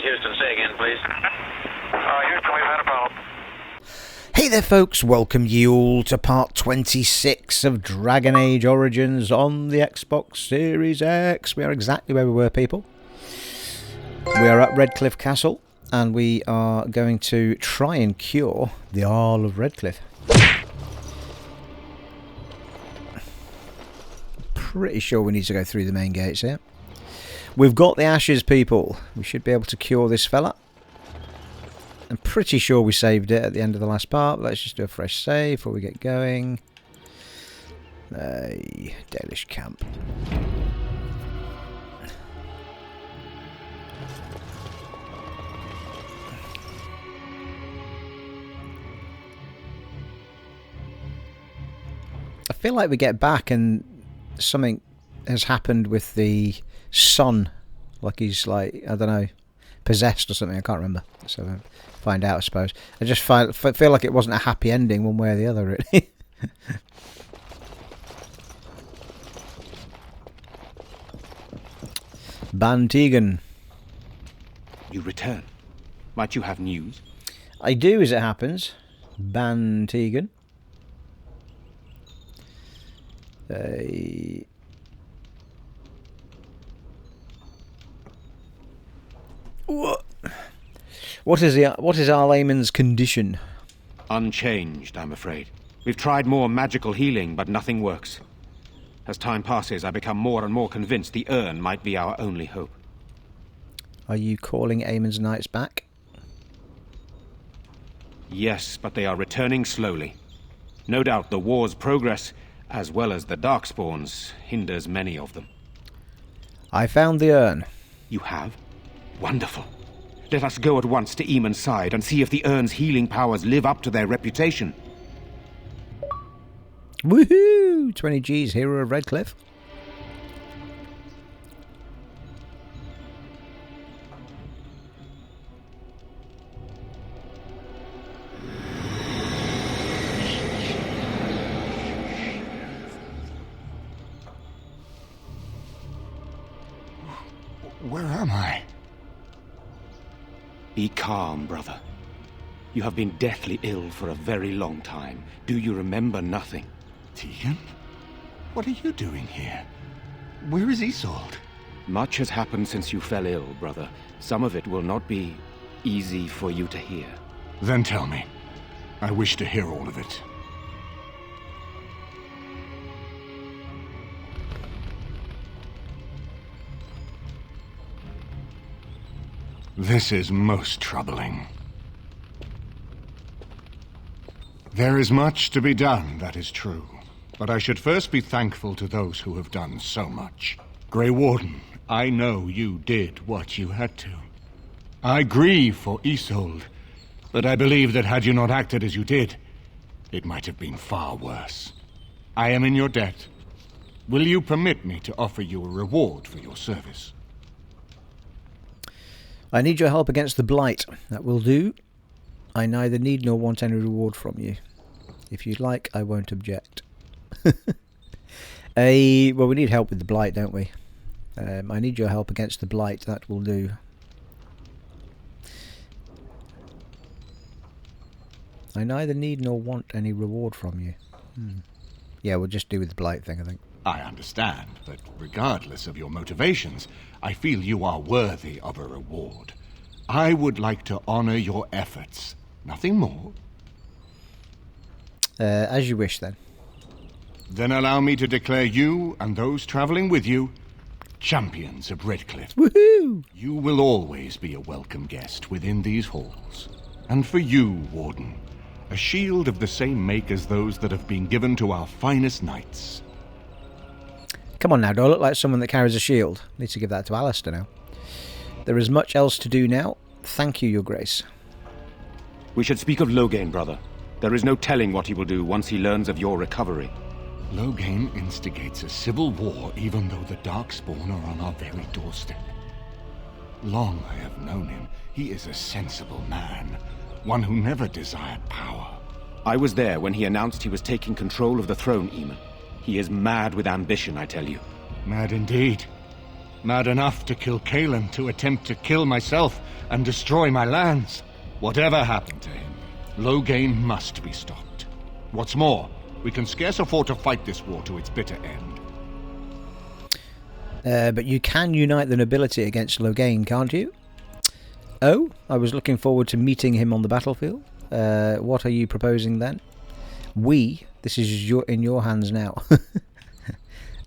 is Houston. Say again, please. Houston, we've had a problem. Hey there folks, welcome you all to part 26 of Dragon Age Origins on the Xbox Series X. We are exactly where we were, people. We are at Redcliffe Castle, and we are going to try and cure the Arl of Redcliffe. Pretty sure we need to go through the main gates here. We've got the ashes, people. We should be able to cure this fella. I'm pretty sure we saved it at the end of the last part. Let's just do a fresh save before we get going. Dalish camp. I feel like we get back and something has happened with the son. Like he's like, I don't know, possessed or something. I can't remember. So find out, I suppose. I just feel like it wasn't a happy ending one way or the other, really. Bann Teagon. You return. Might you have news? I do, as it happens. Bann Teagon. What is Arl Eamon's condition? Unchanged, I'm afraid. We've tried more magical healing, but nothing works. As time passes, I become more and more convinced the urn might be our only hope. Are you calling Eamon's knights back? Yes, but they are returning slowly. No doubt the war's progress, as well as the Darkspawns, hinders many of them. I found the urn. You have? Wonderful. Let us go at once to Eamon's side and see if the urn's healing powers live up to their reputation. Woohoo! 20 G's, hero of Redcliffe. Where am I? Be calm, brother. You have been deathly ill for a very long time. Do you remember nothing? Teagon? What are you doing here? Where is Isolde? Much has happened since you fell ill, brother. Some of it will not be easy for you to hear. Then tell me. I wish to hear all of it. This is most troubling. There is much to be done, that is true. But I should first be thankful to those who have done so much. Grey Warden, I know you did what you had to. I grieve for Isolde, but I believe that had you not acted as you did, it might have been far worse. I am in your debt. Will you permit me to offer you a reward for your service? I need your help against the Blight. That will do. I neither need nor want any reward from you. If you'd like, I won't object. Well, we need help with the Blight, don't we? I need your help against the Blight. That will do. I neither need nor want any reward from you. Yeah, we'll just do with the Blight thing, I think. I understand, but regardless of your motivations, I feel you are worthy of a reward. I would like to honor your efforts. Nothing more. As you wish, then. Then allow me to declare you and those traveling with you champions of Redcliffe. Woohoo! You will always be a welcome guest within these halls. And for you, Warden, a shield of the same make as those that have been given to our finest knights. Come on now, do I look like someone that carries a shield? Need to give that to Alistair now. There is much else to do now. Thank you, Your Grace. We should speak of Loghain, brother. There is no telling what he will do once he learns of your recovery. Loghain instigates a civil war even though the Darkspawn are on our very doorstep. Long I have known him. He is a sensible man, one who never desired power. I was there when he announced he was taking control of the throne, Eamon. He is mad with ambition, I tell you. Mad indeed. Mad enough to kill Kaelin, to attempt to kill myself, and destroy my lands. Whatever happened to him, Loghain must be stopped. What's more, we can scarce afford to fight this war to its bitter end. But you can unite the nobility against Loghain, can't you? Oh, I was looking forward to meeting him on the battlefield. What are you proposing then? This is in your hands now.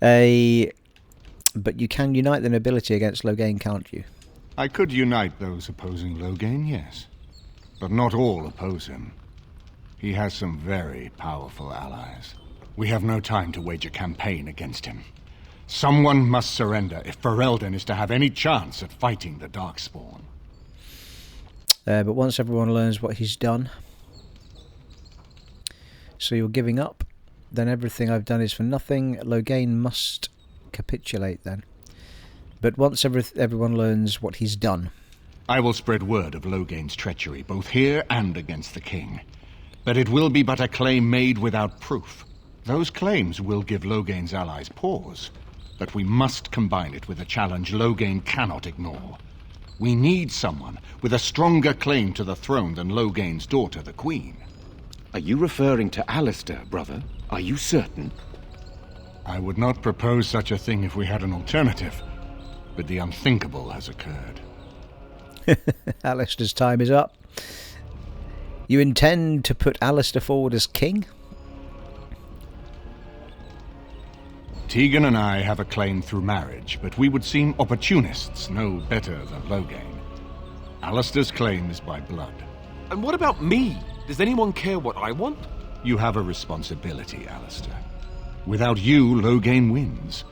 But you can unite the nobility against Loghain, can't you? I could unite those opposing Loghain, yes. But not all oppose him. He has some very powerful allies. We have no time to wage a campaign against him. Someone must surrender if Ferelden is to have any chance at fighting the Darkspawn. But once everyone learns what he's done... So you're giving up? Then everything I've done is for nothing. Loghain must capitulate then. But once everyone learns what he's done... I will spread word of Loghain's treachery, both here and against the king. But it will be but a claim made without proof. Those claims will give Loghain's allies pause. But we must combine it with a challenge Loghain cannot ignore. We need someone with a stronger claim to the throne than Loghain's daughter, the Queen. Are you referring to Alistair, brother? Are you certain? I would not propose such a thing if we had an alternative. But the unthinkable has occurred. Alistair's time is up. You intend to put Alistair forward as king? Teagon and I have a claim through marriage, but we would seem opportunists no better than Loghain. Alistair's claim is by blood. And what about me? Does anyone care what I want? You have a responsibility, Alistair. Without you, Loghain wins.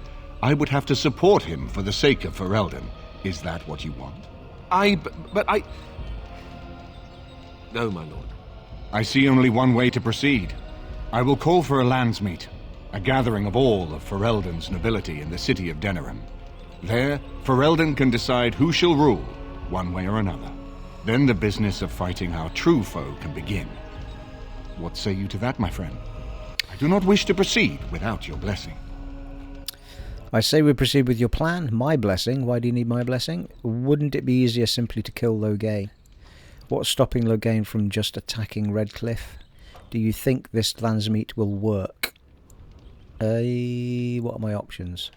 I would have to support him for the sake of Ferelden. Is that what you want? But I... No, my lord. I see only one way to proceed. I will call for a landsmeet, a gathering of all of Ferelden's nobility in the city of Denerim. There, Ferelden can decide who shall rule, one way or another. Then the business of fighting our true foe can begin. What say you to that, my friend? I do not wish to proceed without your blessing. I say we proceed with your plan. My blessing? Why do you need my blessing? Wouldn't it be easier simply to kill Loghain? What's stopping Loghain from just attacking Redvluffe? Do you think this landsmeet will work? What are my options?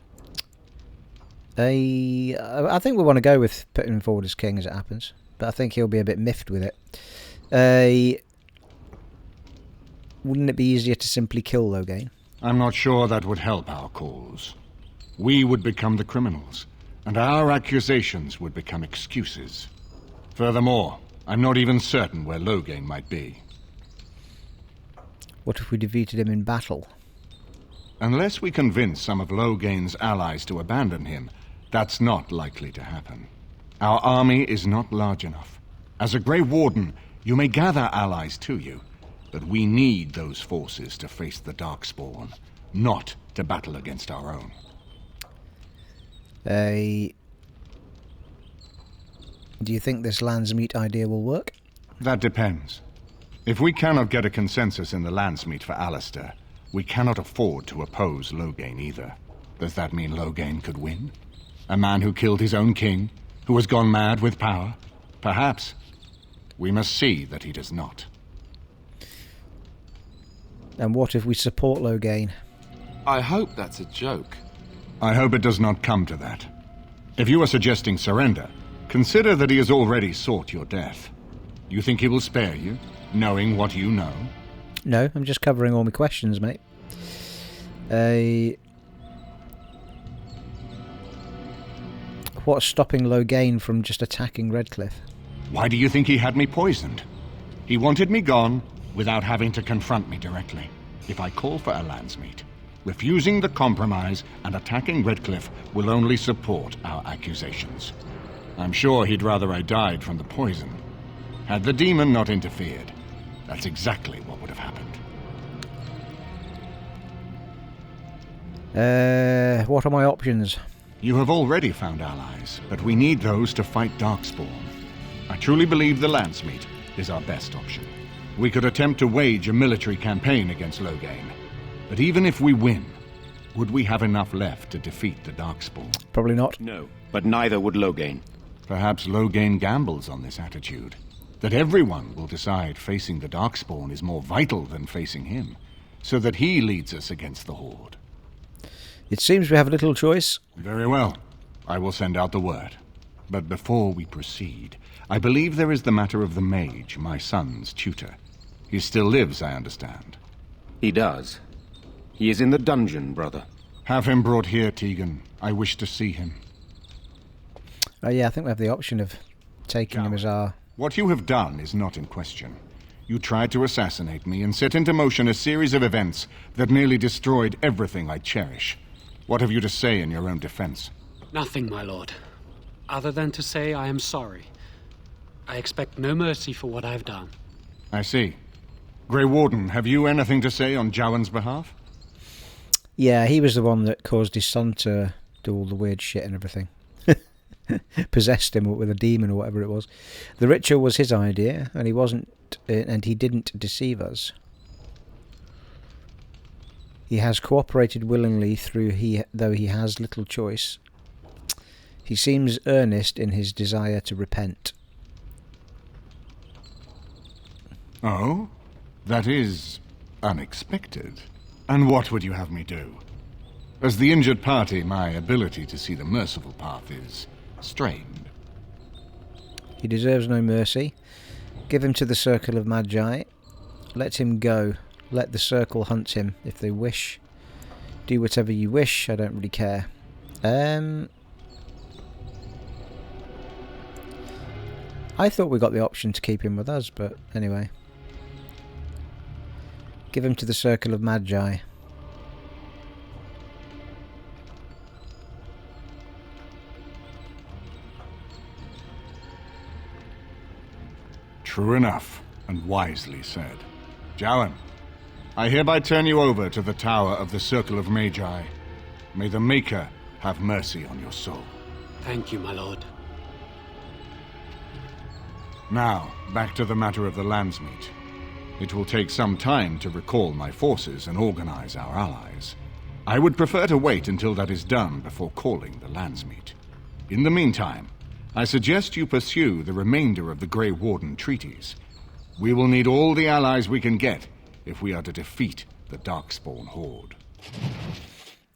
I think we want to go with putting him forward as king as it happens. But I think he'll be a bit miffed with it. Wouldn't it be easier to simply kill Loghain? I'm not sure that would help our cause. We would become the criminals, and our accusations would become excuses. Furthermore, I'm not even certain where Loghain might be. What if we defeated him in battle? Unless we convince some of Loghain's allies to abandon him, that's not likely to happen. Our army is not large enough. As a Grey Warden, you may gather allies to you, but we need those forces to face the Darkspawn, not to battle against our own. Do you think this landsmeet idea will work? That depends. If we cannot get a consensus in the landsmeet for Alistair, we cannot afford to oppose Loghain either. Does that mean Loghain could win? A man who killed his own king, who has gone mad with power? Perhaps. We must see that he does not. And what if we support Loghain? I hope that's a joke. I hope it does not come to that. If you are suggesting surrender, consider that he has already sought your death. You think he will spare you, knowing what you know? No, I'm just covering all my questions, mate. What's stopping Loghain from just attacking Redvluffe? Why do you think he had me poisoned? He wanted me gone without having to confront me directly. If I call for a landsmeet, refusing the compromise and attacking Redvluffe will only support our accusations. I'm sure he'd rather I died from the poison. Had the demon not interfered, that's exactly what would have happened. What are my options? You have already found allies, but we need those to fight Darkspawn. I truly believe the landsmeet is our best option. We could attempt to wage a military campaign against Loghain, but even if we win, would we have enough left to defeat the Darkspawn? Probably not. No, but neither would Loghain. Perhaps Loghain gambles on this attitude. That everyone will decide facing the Darkspawn is more vital than facing him, so that he leads us against the Horde. It seems we have little choice. Very well. I will send out the word. But before we proceed, I believe there is the matter of the mage, my son's tutor. He still lives, I understand. He does. He is in the dungeon, brother. Have him brought here, Teagon. I wish to see him. Oh yeah, I think we have the option of taking him as our... What you have done is not in question. You tried to assassinate me and set into motion a series of events that nearly destroyed everything I cherish. What have you to say in your own defense? Nothing, my lord. Other than to say I am sorry. I expect no mercy for what I've done. I see. Grey Warden, have you anything to say on Jowan's behalf? Yeah, he was the one that caused his son to do all the weird shit and everything. Possessed him with a demon or whatever it was. The ritual was his idea, and he didn't deceive us. He has cooperated willingly though he has little choice. He seems earnest in his desire to repent. Oh? That is unexpected. And what would you have me do? As the injured party, my ability to see the merciful path is strained. He deserves no mercy. Give him to the Circle of Magi. Let him go. Let the Circle hunt him if they wish. Do whatever you wish. I don't really care. I thought we got the option to keep him with us, but anyway. Give him to the Circle of Magi. True enough, and wisely said. Jowan, I hereby turn you over to the Tower of the Circle of Magi. May the Maker have mercy on your soul. Thank you, my lord. Now, back to the matter of the Landsmeet. It will take some time to recall my forces and organize our allies. I would prefer to wait until that is done before calling the Landsmeet. In the meantime, I suggest you pursue the remainder of the Grey Warden treaties. We will need all the allies we can get if we are to defeat the Darkspawn Horde.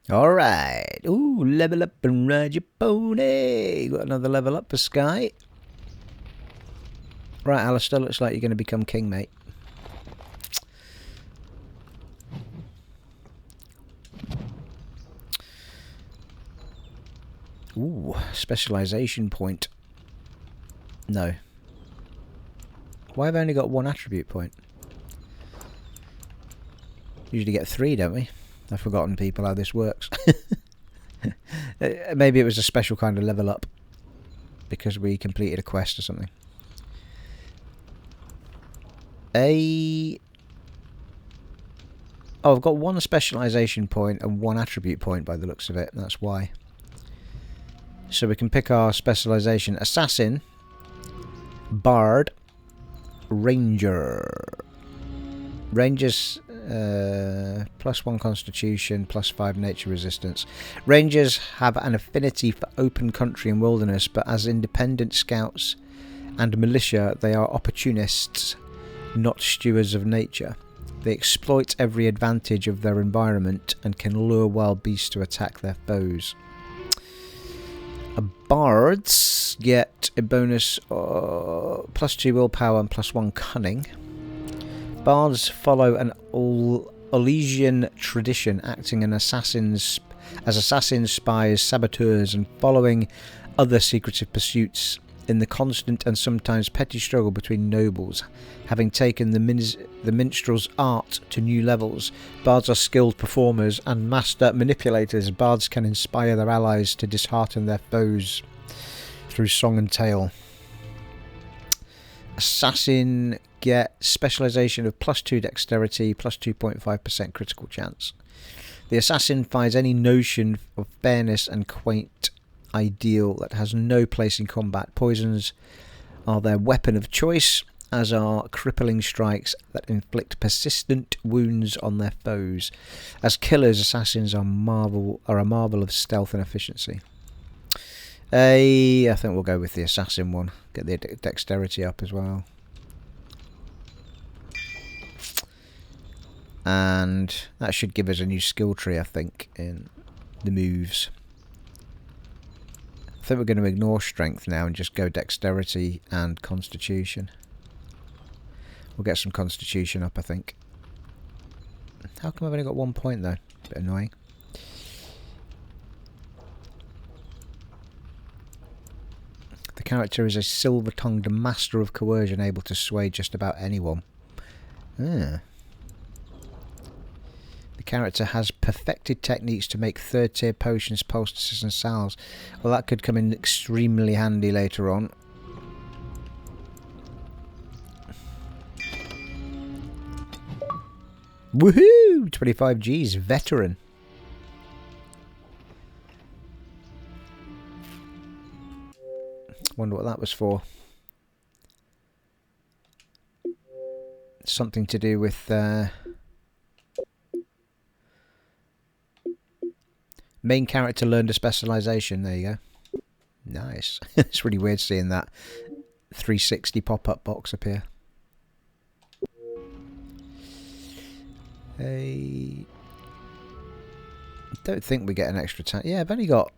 Alright. Ooh, level up and ride your pony. Got another level up for Sky. Right, Alistair, looks like you're going to become king, mate. Ooh, specialization point. No. Why have I only got one attribute point? Usually get 3, don't we? I've forgotten, people, how this works. Maybe it was a special kind of level up because we completed a quest or something. Oh, I've got 1 specialization point and 1 attribute point by the looks of it. That's why. So we can pick our specialization: Assassin, Bard, Ranger. Rangers +1 Constitution, +5 Nature Resistance. Rangers have an affinity for open country and wilderness, but as independent scouts and militia, they are opportunists, not stewards of nature. They exploit every advantage of their environment and can lure wild beasts to attack their foes. Bards get a bonus +2 willpower and +1 cunning. Bards follow an Olesian tradition, acting as assassins, spies, saboteurs, and following other secretive pursuits in the constant and sometimes petty struggle between nobles. Having taken the minstrel's art to new levels, bards are skilled performers and master manipulators. Bards can inspire their allies to dishearten their foes through song and tale. Assassin get specialization of +2 dexterity, +2.5% critical chance. The assassin finds any notion of fairness and quaint ideal that has no place in combat. Poisons are their weapon of choice, as are crippling strikes that inflict persistent wounds on their foes. As killers, assassins are a marvel of stealth and efficiency. I think we'll go with the assassin one. Get the dexterity up as well. And that should give us a new skill tree, I think, in the moves. I think we're going to ignore strength now and just go dexterity and constitution. We'll get some constitution up, I think. How come I've only got 1 point though? Bit annoying. The character is a silver-tongued master of coercion, able to sway just about anyone. Ah. The character has perfected techniques to make third-tier potions, poultices and salves. Well, that could come in extremely handy later on. Woohoo! 25 Gs, veteran. Wonder what that was for. Something to do with main character learned a specialization. There you go. Nice. It's really weird seeing that 360 pop-up box appear. I don't think we get an extra yeah, I've only got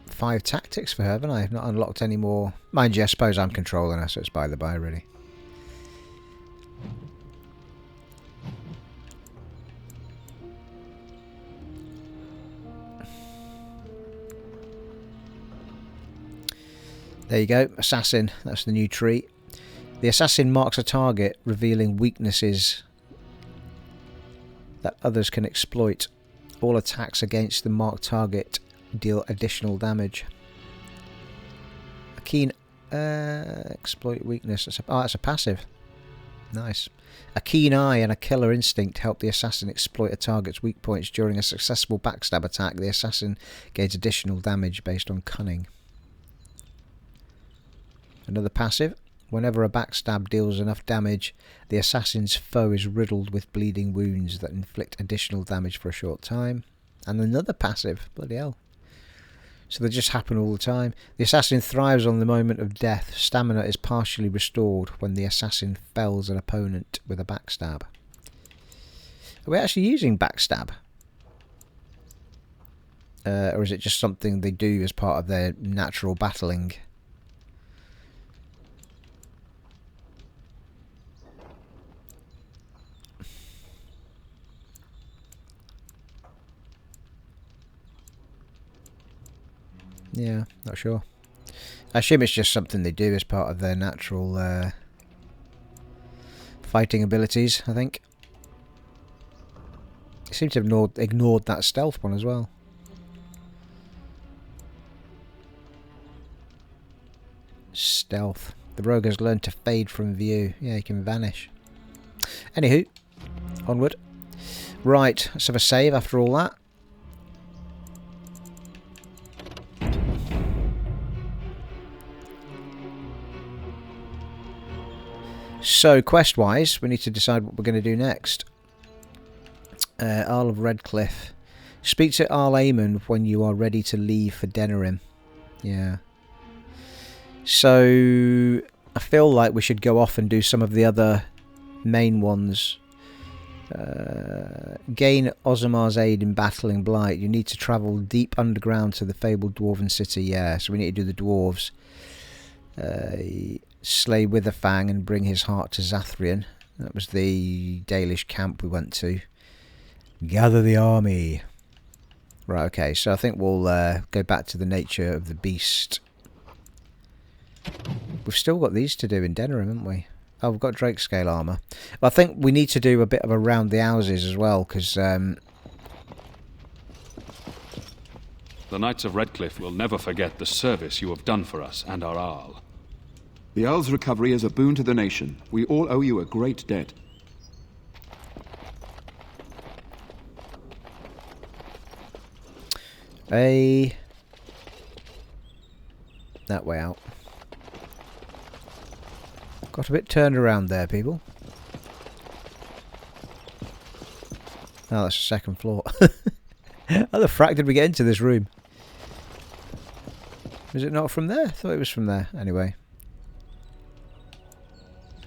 5 tactics for her, haven't I? I've not unlocked any more. Mind you, I suppose I'm controlling her, so it's by the by, really. There you go, assassin. That's the new tree. The assassin marks a target, revealing weaknesses that others can exploit. All attacks against the marked target deal additional damage. A keen exploit weakness. That's a passive. Nice. A keen eye and a killer instinct help the assassin exploit a target's weak points. During a successful backstab attack, the assassin gains additional damage based on cunning. Another passive. Whenever a backstab deals enough damage, the assassin's foe is riddled with bleeding wounds that inflict additional damage for a short time. And another passive. Bloody hell. So they just happen all the time. The assassin thrives on the moment of death. Stamina is partially restored when the assassin fells an opponent with a backstab. Are we actually using backstab? Or is it just something they do as part of their natural battling? Yeah, not sure. I assume it's just something they do as part of their natural fighting abilities, I think. They seem to have ignored that stealth one as well. Stealth. The rogue has learned to fade from view. Yeah, he can vanish. Anywho, onward. Right, let's have a save after all that. So, quest-wise, we need to decide what we're going to do next. Arl of Redvluffe. Speak to Arl Eamon when you are ready to leave for Denerim. Yeah. So, I feel like we should go off and do some of the other main ones. Gain Ozmar's aid in battling Blight. You need to travel deep underground to the fabled dwarven city. Yeah, so we need to do the dwarves. Slay Witherfang and bring his heart to Zathrian. That was the Dalish camp we went to. Gather the army. Right, okay, so I think we'll go back to the nature of the beast. We've still got these to do in Denerim, haven't we? Oh, we've got Drake scale armour. Well, I think we need to do a bit of a round the houses as well, because... The Knights of Redvluffe will never forget the service you have done for us and our Arl. The Earl's recovery is a boon to the nation. We all owe you a great debt. That way out. Got a bit turned around there, people. Oh, that's the second floor. How the frack did we get into this room? Is it not from there? I thought it was from there. Anyway.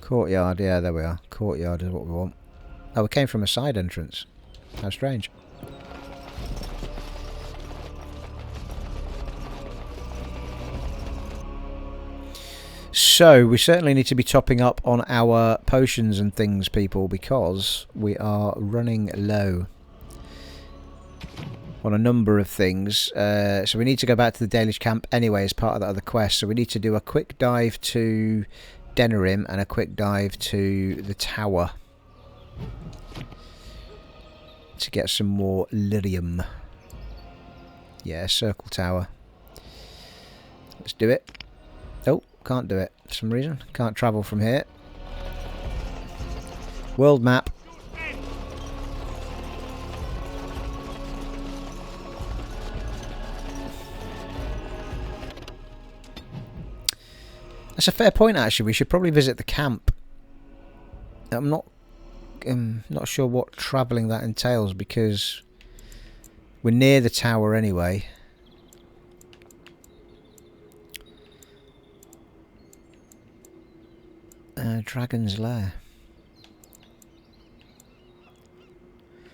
Courtyard, yeah, there we are. Courtyard is what we want. Oh, we came from a side entrance. How strange. So, we certainly need to be topping up on our potions and things, people, because we are running low on a number of things. So we need to go back to the Dalish camp anyway as part of that other quest. So we need to do a quick dive to Denerim and a quick dive to the tower to get some more lyrium. Yeah, circle tower. Let's do it. Oh, can't do it for some reason. Can't travel from here. World map. That's a fair point, actually. We should probably visit the camp. I'm not sure what travelling that entails, because we're near the tower anyway. Dragon's Lair.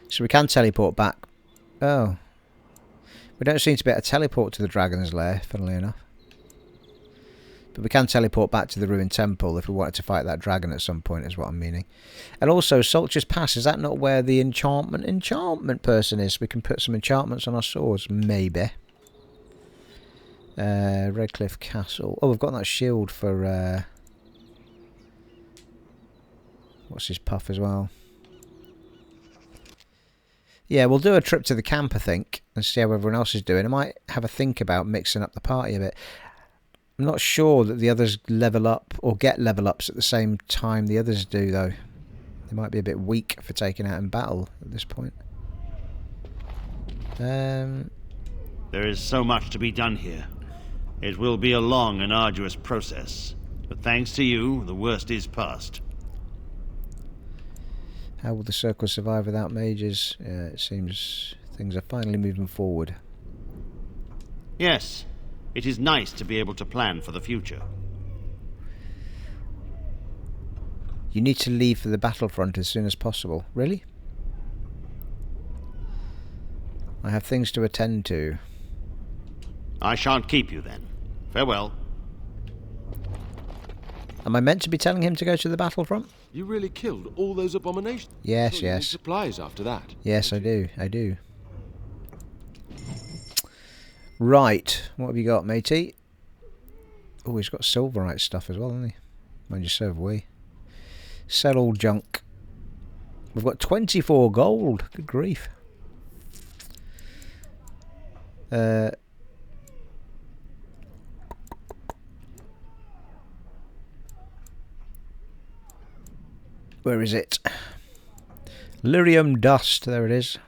So we can teleport back. Oh. We don't seem to be able to teleport to the Dragon's Lair, funnily enough. But we can teleport back to the ruined temple if we wanted to fight that dragon at some point, is what I'm meaning. And also, Soldier's Pass, is that not where the enchantment person is? We can put some enchantments on our swords, maybe. Redcliffe Castle. Oh, we've got that shield for... what's his puff as well? Yeah, we'll do a trip to the camp, I think, and see how everyone else is doing. I might have a think about mixing up the party a bit. I'm not sure that the others level up or get level ups at the same time the others do, though. They might be a bit weak for taking out in battle at this point. There is so much to be done here. It will be a long and arduous process, but thanks to you, the worst is past. How will the circle survive without mages? It seems things are finally moving forward. Yes. It is nice to be able to plan for the future. You need to leave for the battlefront as soon as possible. Really? I have things to attend to. I shan't keep you then. Farewell. Am I meant to be telling him to go to the battlefront? You really killed all those abominations? Yes, You need yes. supplies after that. Yes, I do. I do. Right, what have you got, matey? Oh, he's got silverite stuff as well, hasn't he? Mind you, so have we. Sell all junk. We've got 24 gold. Good grief. Where is it? Lyrium dust, there it is.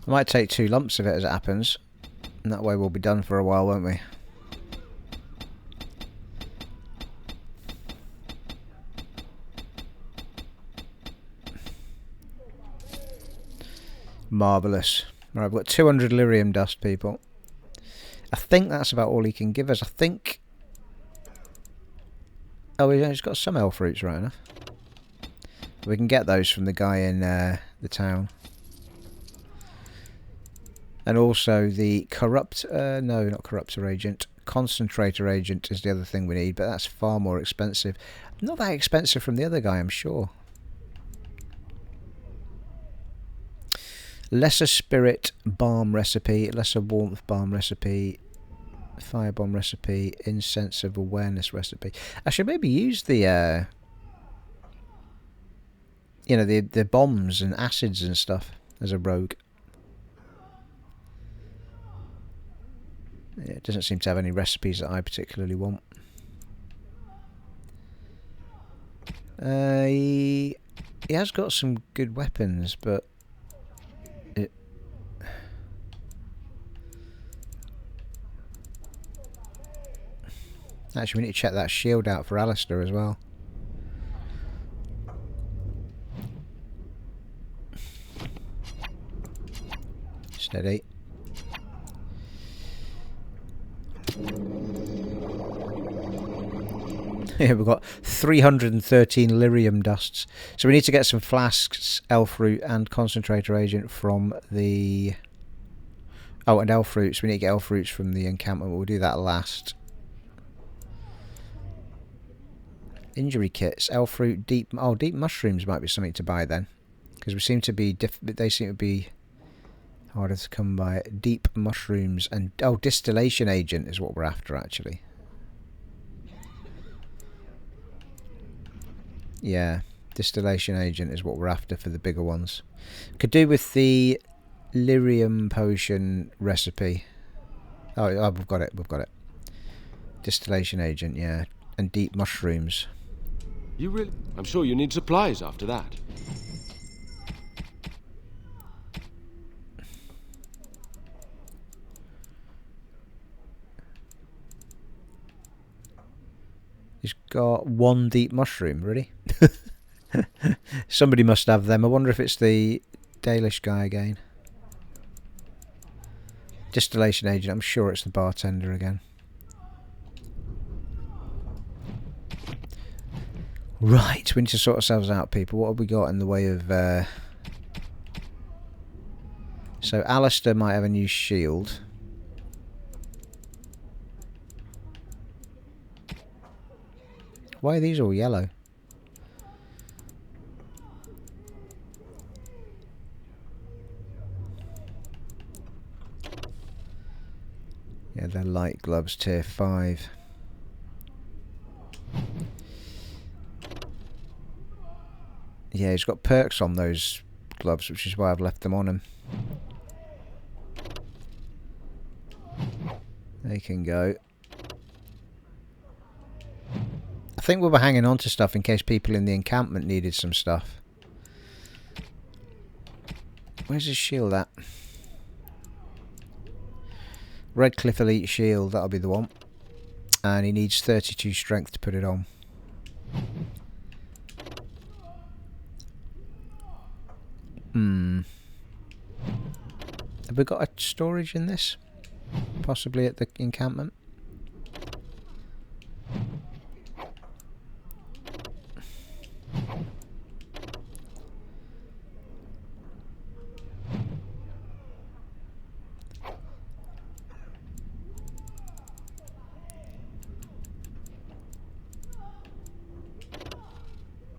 I might take 2 lumps of it as it happens, and that way we'll be done for a while, won't we? Marvellous. Right, I've got 200 lyrium dust, people. I think that's about all he can give us. I think... Oh, he's got some elf fruits, right enough. We can get those from the guy in the town. And also the corrupt... no, not corruptor agent. Concentrator agent is the other thing we need, but that's far more expensive. Not that expensive from the other guy, I'm sure. Lesser spirit balm recipe, lesser warmth balm recipe, firebomb recipe, incense of awareness recipe. I should maybe use the you know, the bombs and acids and stuff as a rogue. Yeah, it doesn't seem to have any recipes that I particularly want. He has got some good weapons, but Actually, we need to check that shield out for Alistair as well. Steady. Yeah, we've got 313 lyrium dusts. So we need to get some flasks, elf root, and concentrator agent from the... Oh, and elf roots. We need to get elf roots from the encampment. We'll do that last. Injury kits, elf root, deep... Oh, deep mushrooms might be something to buy then. Because we seem to be... They seem to be harder to come by. Deep mushrooms and... Oh, distillation agent is what we're after, actually. Yeah, distillation agent is what we're after for the bigger ones. Could do with the lyrium potion recipe. Oh, we've got it, we've got it. Distillation agent, yeah. And deep mushrooms. You really... I'm sure you need supplies after that. He's got one deep mushroom, really? Somebody must have them. I wonder if it's the Dalish guy again. Distillation agent, I'm sure it's the bartender again. Right, we need to sort ourselves out, people. What have we got in the way of... So Alistair might have a new shield. Why are these all yellow? Yeah, they're light gloves, tier 5. Yeah, he's got perks on those gloves, which is why I've left them on him. They can go. I think we were hanging on to stuff in case people in the encampment needed some stuff. Where's his shield at? Redvluffe Elite Shield, that'll be the one. And he needs 32 strength to put it on. Have we got a storage in this? Possibly at the encampment?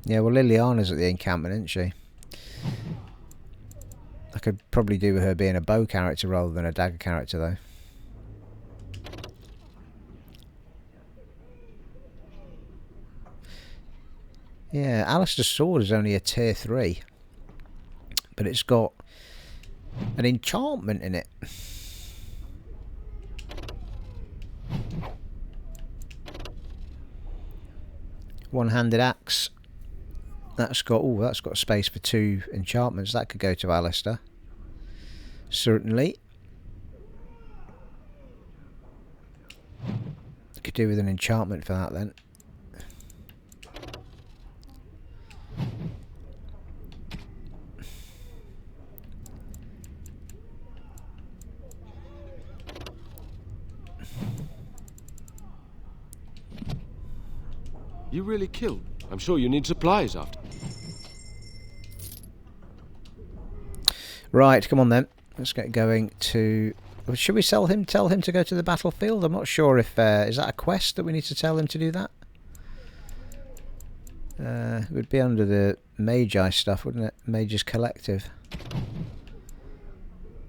Yeah, well, Liliana's at the encampment, isn't she? I could probably do with her being a bow character rather than a dagger character, though. Yeah, Alistair's sword is only a tier 3. But it's got an enchantment in it. One-handed axe. That's got space for 2 enchantments. That could go to Alistair. Certainly. Could do with an enchantment for that then. You really killed. I'm sure you need supplies after. Right, come on then. Let's get going to... Should we tell him to go to the battlefield? I'm not sure if... is that a quest that we need to tell him to do that? It would be under the Magi stuff, wouldn't it? Mage's Collective.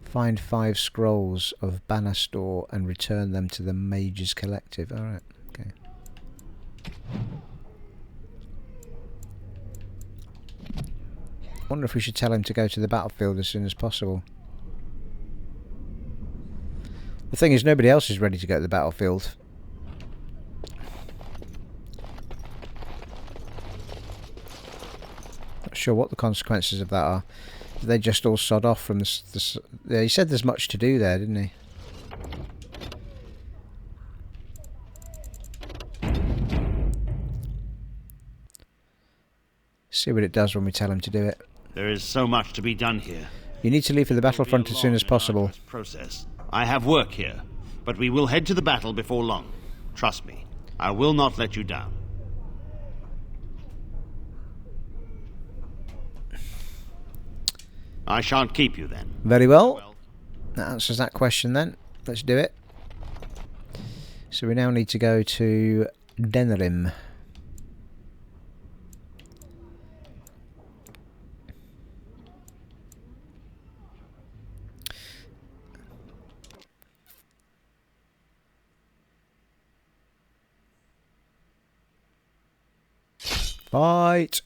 Find 5 scrolls of Banastor and return them to the Mage's Collective. Alright, okay. Wonder if we should tell him to go to the battlefield as soon as possible. The thing is, nobody else is ready to go to the battlefield. Not sure what the consequences of that are. They just all sod off from this. Yeah, he said there's much to do there, didn't he? See what it does when we tell him to do it. There is so much to be done here. You need to leave for the battlefront as soon as possible. Process. I have work here, but we will head to the battle before long. Trust me, I will not let you down. I shan't keep you then. Very well. That answers that question then. Let's do it. So we now need to go to Denerim. Fight!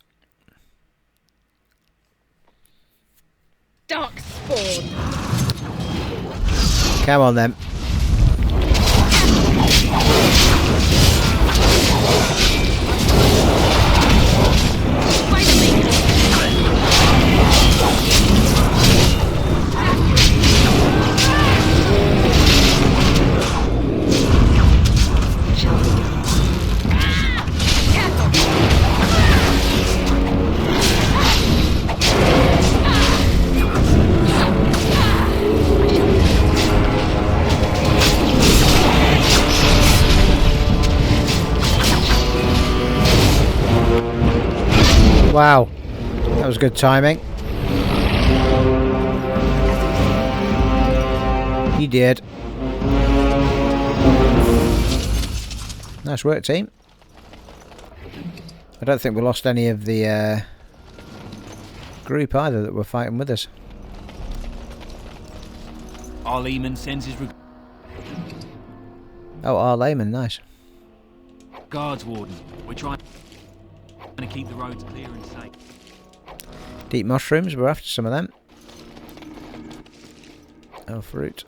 Dark spawn. Come on then. Wow, that was good timing. He did. Nice work, team. I don't think we lost any of the group either that were fighting with us. Arl Eamon sends his Oh, Arl Eamon, nice. guards, Warden. We're trying to keep the roads clear and safe. Deep mushrooms, we're after some of them. Oh, fruit.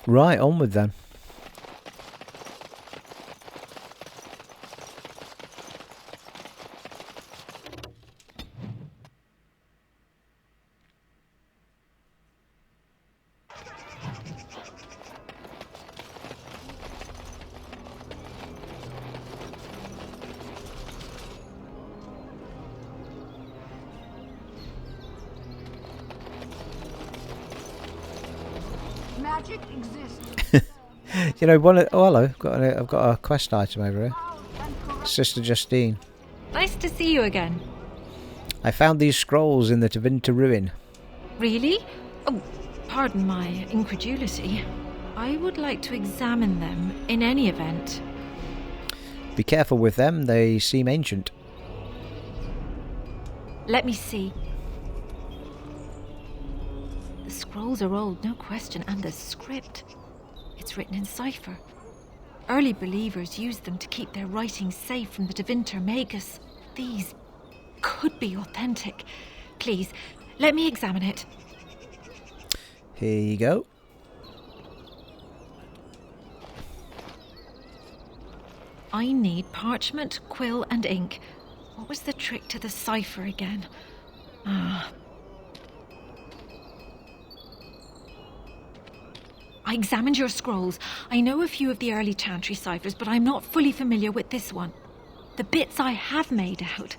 Right, onward then. Magic exists. You know, oh hello, I've got a quest item over here. Sister Justine. Nice to see you again. I found these scrolls in the Tevinter ruin. Really? Oh, pardon my incredulity. I would like to examine them in any event. Be careful with them, they seem ancient. Let me see. The scrolls are old, no question, and the script. It's written in cipher. Early believers used them to keep their writings safe from the Tevinter Magus. These could be authentic. Please, let me examine it. Here you go. I need parchment, quill, and ink. What was the trick to the cipher again? I examined your scrolls. I know a few of the early Chantry ciphers, but I'm not fully familiar with this one. The bits I have made out.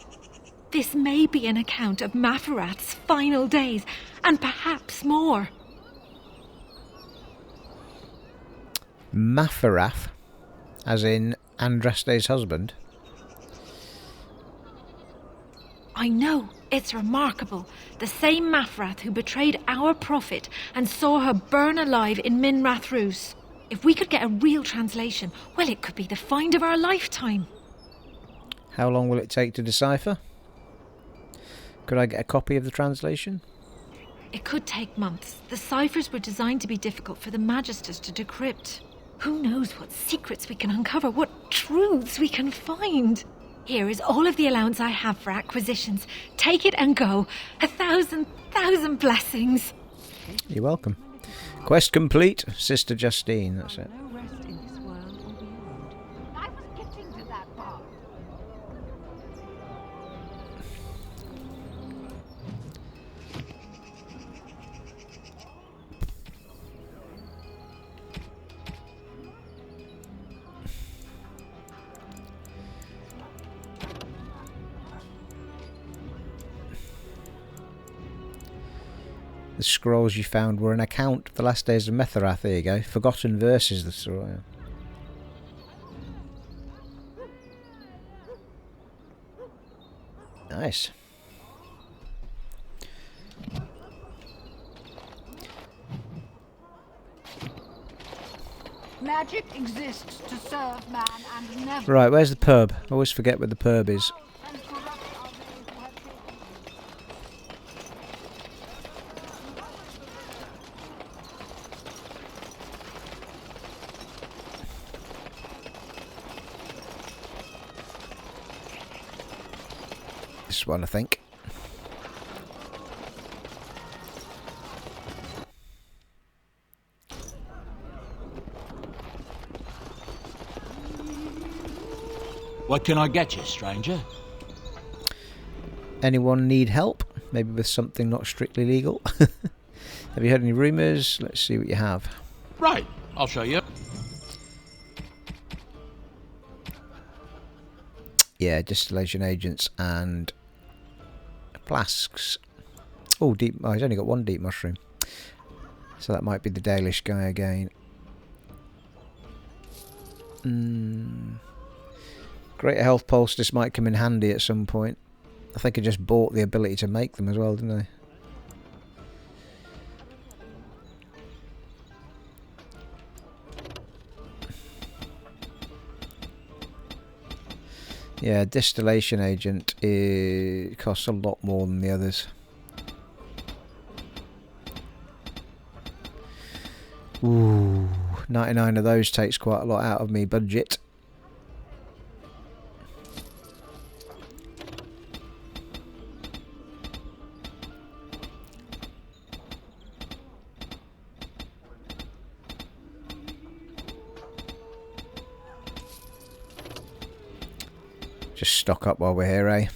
This may be an account of Maferath's final days, and perhaps more. Maferath, as in Andraste's husband. I know, it's remarkable. The same Maferath who betrayed our prophet and saw her burn alive in Minrath Rus. If we could get a real translation, well, it could be the find of our lifetime. How long will it take to decipher? Could I get a copy of the translation? It could take months. The ciphers were designed to be difficult for the Magisters to decrypt. Who knows what secrets we can uncover, what truths we can find. Here is all of the allowance I have for acquisitions. Take it and go. 1,000 blessings. You're welcome. Quest complete, Sister Justine. That's it. No rest in this world or beyond. I was getting to that part. The scrolls you found were an account of the last days of Maferath. There you go. Forgotten verses. That's all right. Nice. Magic exists to serve man and never. Right, where's the pub? I always forget where the pub is. And corrupt are they who have taken. This one, I think. What can I get you, stranger? Anyone need help? Maybe with something not strictly legal? Have you heard any rumours? Let's see what you have. Right, I'll show you. Yeah, distillation agents and flasks. Oh, deep. Oh, he's only got one deep mushroom. So that might be the Dalish guy again. Greater health poultice might come in handy at some point. I think I just bought the ability to make them as well, didn't I? Yeah, distillation agent costs a lot more than the others. Ooh, 99 of those takes quite a lot out of me budget. Just stock up while we're here, eh?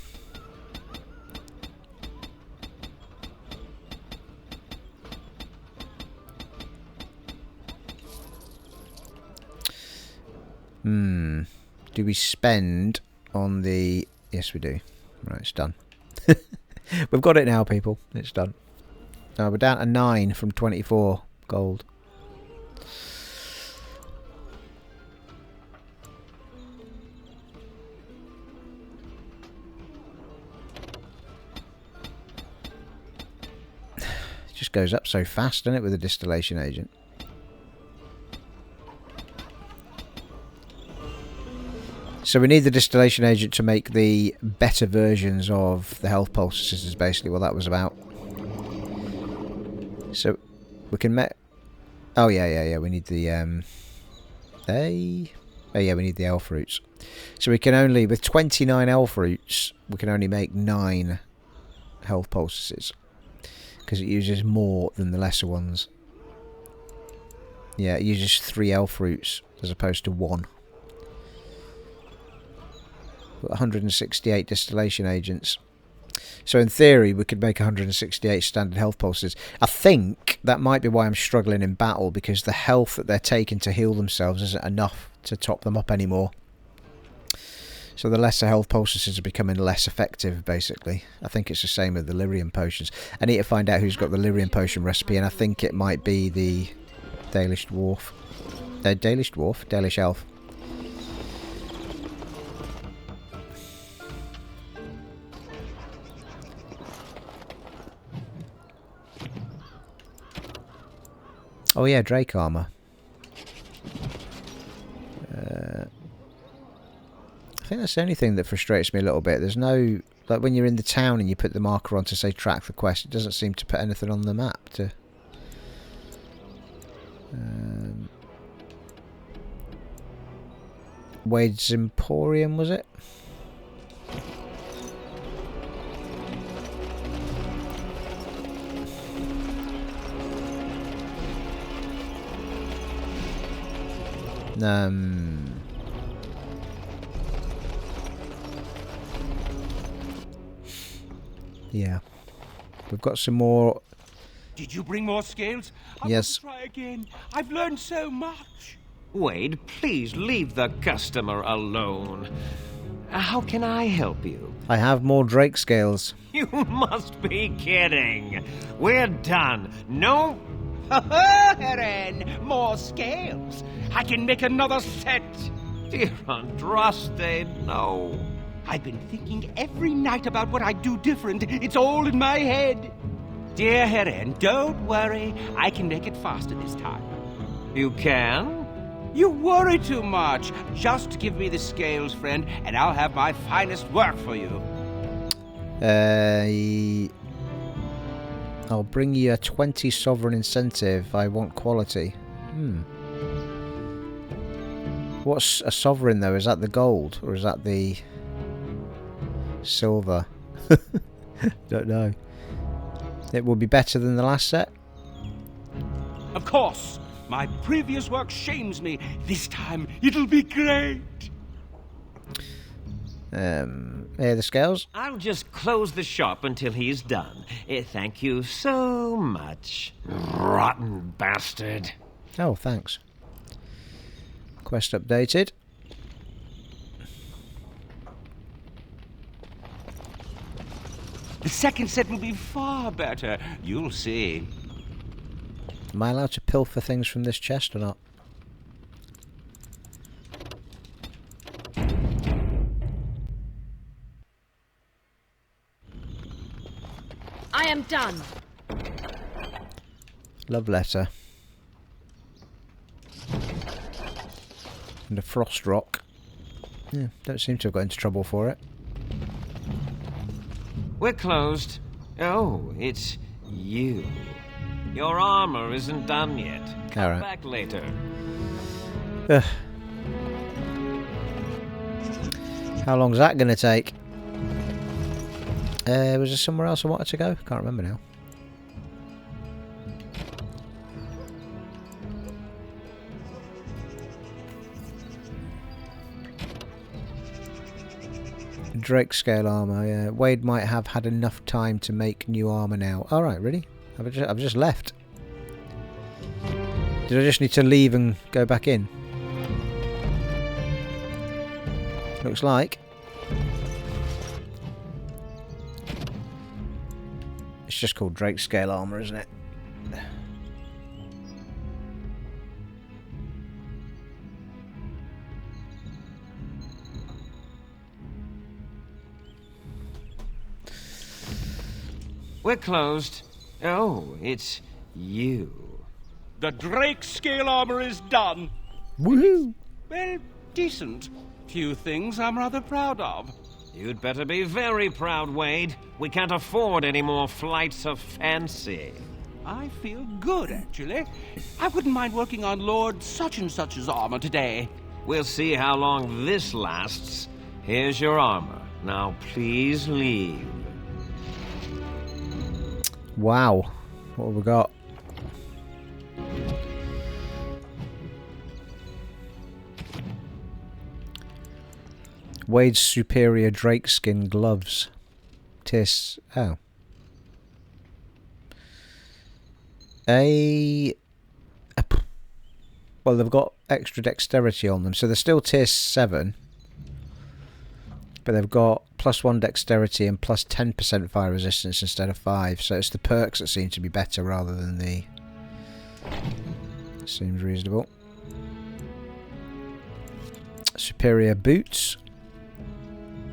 Do we spend on the... Yes, we do. Right, it's done. We've got it now, people. It's done. Now we're down to 9 from 24 gold. Just goes up so fast, doesn't it, with a distillation agent? So we need the distillation agent to make the better versions of the health poultices, is basically what that was about. So we can make... Oh yeah, we need the oh yeah, we need the elf fruits. So we can only, with 29 elf fruits, we can only make 9 health poultices. Because it uses more than the lesser ones. Yeah, it uses 3 elf fruits as opposed to 1. 168 distillation agents. So in theory, we could make 168 standard health pulses. I think that might be why I'm struggling in battle, because the health that they're taking to heal themselves isn't enough to top them up anymore. So the lesser health poultices are becoming less effective, basically. I think it's the same with the lyrium potions. I need to find out who's got the lyrium potion recipe, and I think it might be the Dalish dwarf. Dalish elf. Oh yeah, Drake armour. I think that's the only thing that frustrates me a little bit. There's no... Like when you're in the town and you put the marker on to say track the quest, it doesn't seem to put anything on the map to... Wade's Emporium, was it? Yeah. We've got some more. Did you bring more scales? Yes. I want to try again. I've learned so much. Wade, please leave the customer alone. How can I help you? I have more Drake scales. You must be kidding. We're done. No. Eren, more scales. I can make another set. Dear Andraste, no. I've been thinking every night about what I'd do different. It's all in my head. Dear Eren, don't worry. I can make it faster this time. You can? You worry too much. Just give me the scales, friend, and I'll have my finest work for you. I'll bring you a 20 sovereign incentive. I want quality. What's a sovereign though? Is that the gold or is that the silver? Don't know. It will be better than the last set. Of course. My previous work shames me. This time it'll be great. Here are the scales. I'll just close the shop until he's done. Thank you so much, rotten bastard. Oh, thanks. Quest updated. The second set will be far better. You'll see. Am I allowed to pilfer things from this chest or not? I am done. Love letter. And a frost rock. Yeah, don't seem to have got into trouble for it. We're closed. Oh, it's you. Your armor isn't done yet. Come back later. Ugh. How long's that going to take? Was there somewhere else I wanted to go? Can't remember now. Drake scale armor, yeah. Wade might have had enough time to make new armor now. Alright, really? I've just left. Did I just need to leave and go back in? Looks like. It's just called Drake scale armor, isn't it? We're closed. Oh, it's you. The Drake scale armor is done. Woohoo! Well, decent. Few things I'm rather proud of. You'd better be very proud, Wade. We can't afford any more flights of fancy. I feel good, actually. I wouldn't mind working on Lord such-and-such's armor today. We'll see how long this lasts. Here's your armor. Now please leave. Wow. What have we got? Wade's superior drake skin gloves. Oh. Well, they've got extra dexterity on them, so they're still tier 7. But they've got +1 dexterity and plus 10% fire resistance instead of 5. So it's the perks that seem to be better rather than the... Seems reasonable. Superior boots.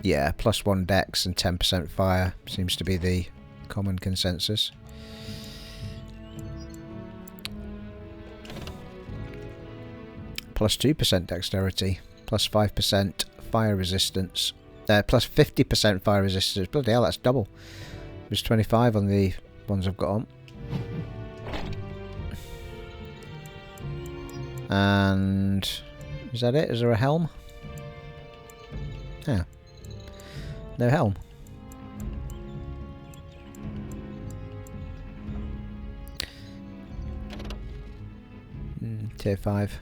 Yeah, +1 dex and 10% fire seems to be the common consensus. +2% dexterity, +5% fire resistance. Plus 50% fire resistance. Bloody hell, that's double. There's 25 on the ones I've got on. And is that it? Is there a helm? Yeah. No helm. Tier 5.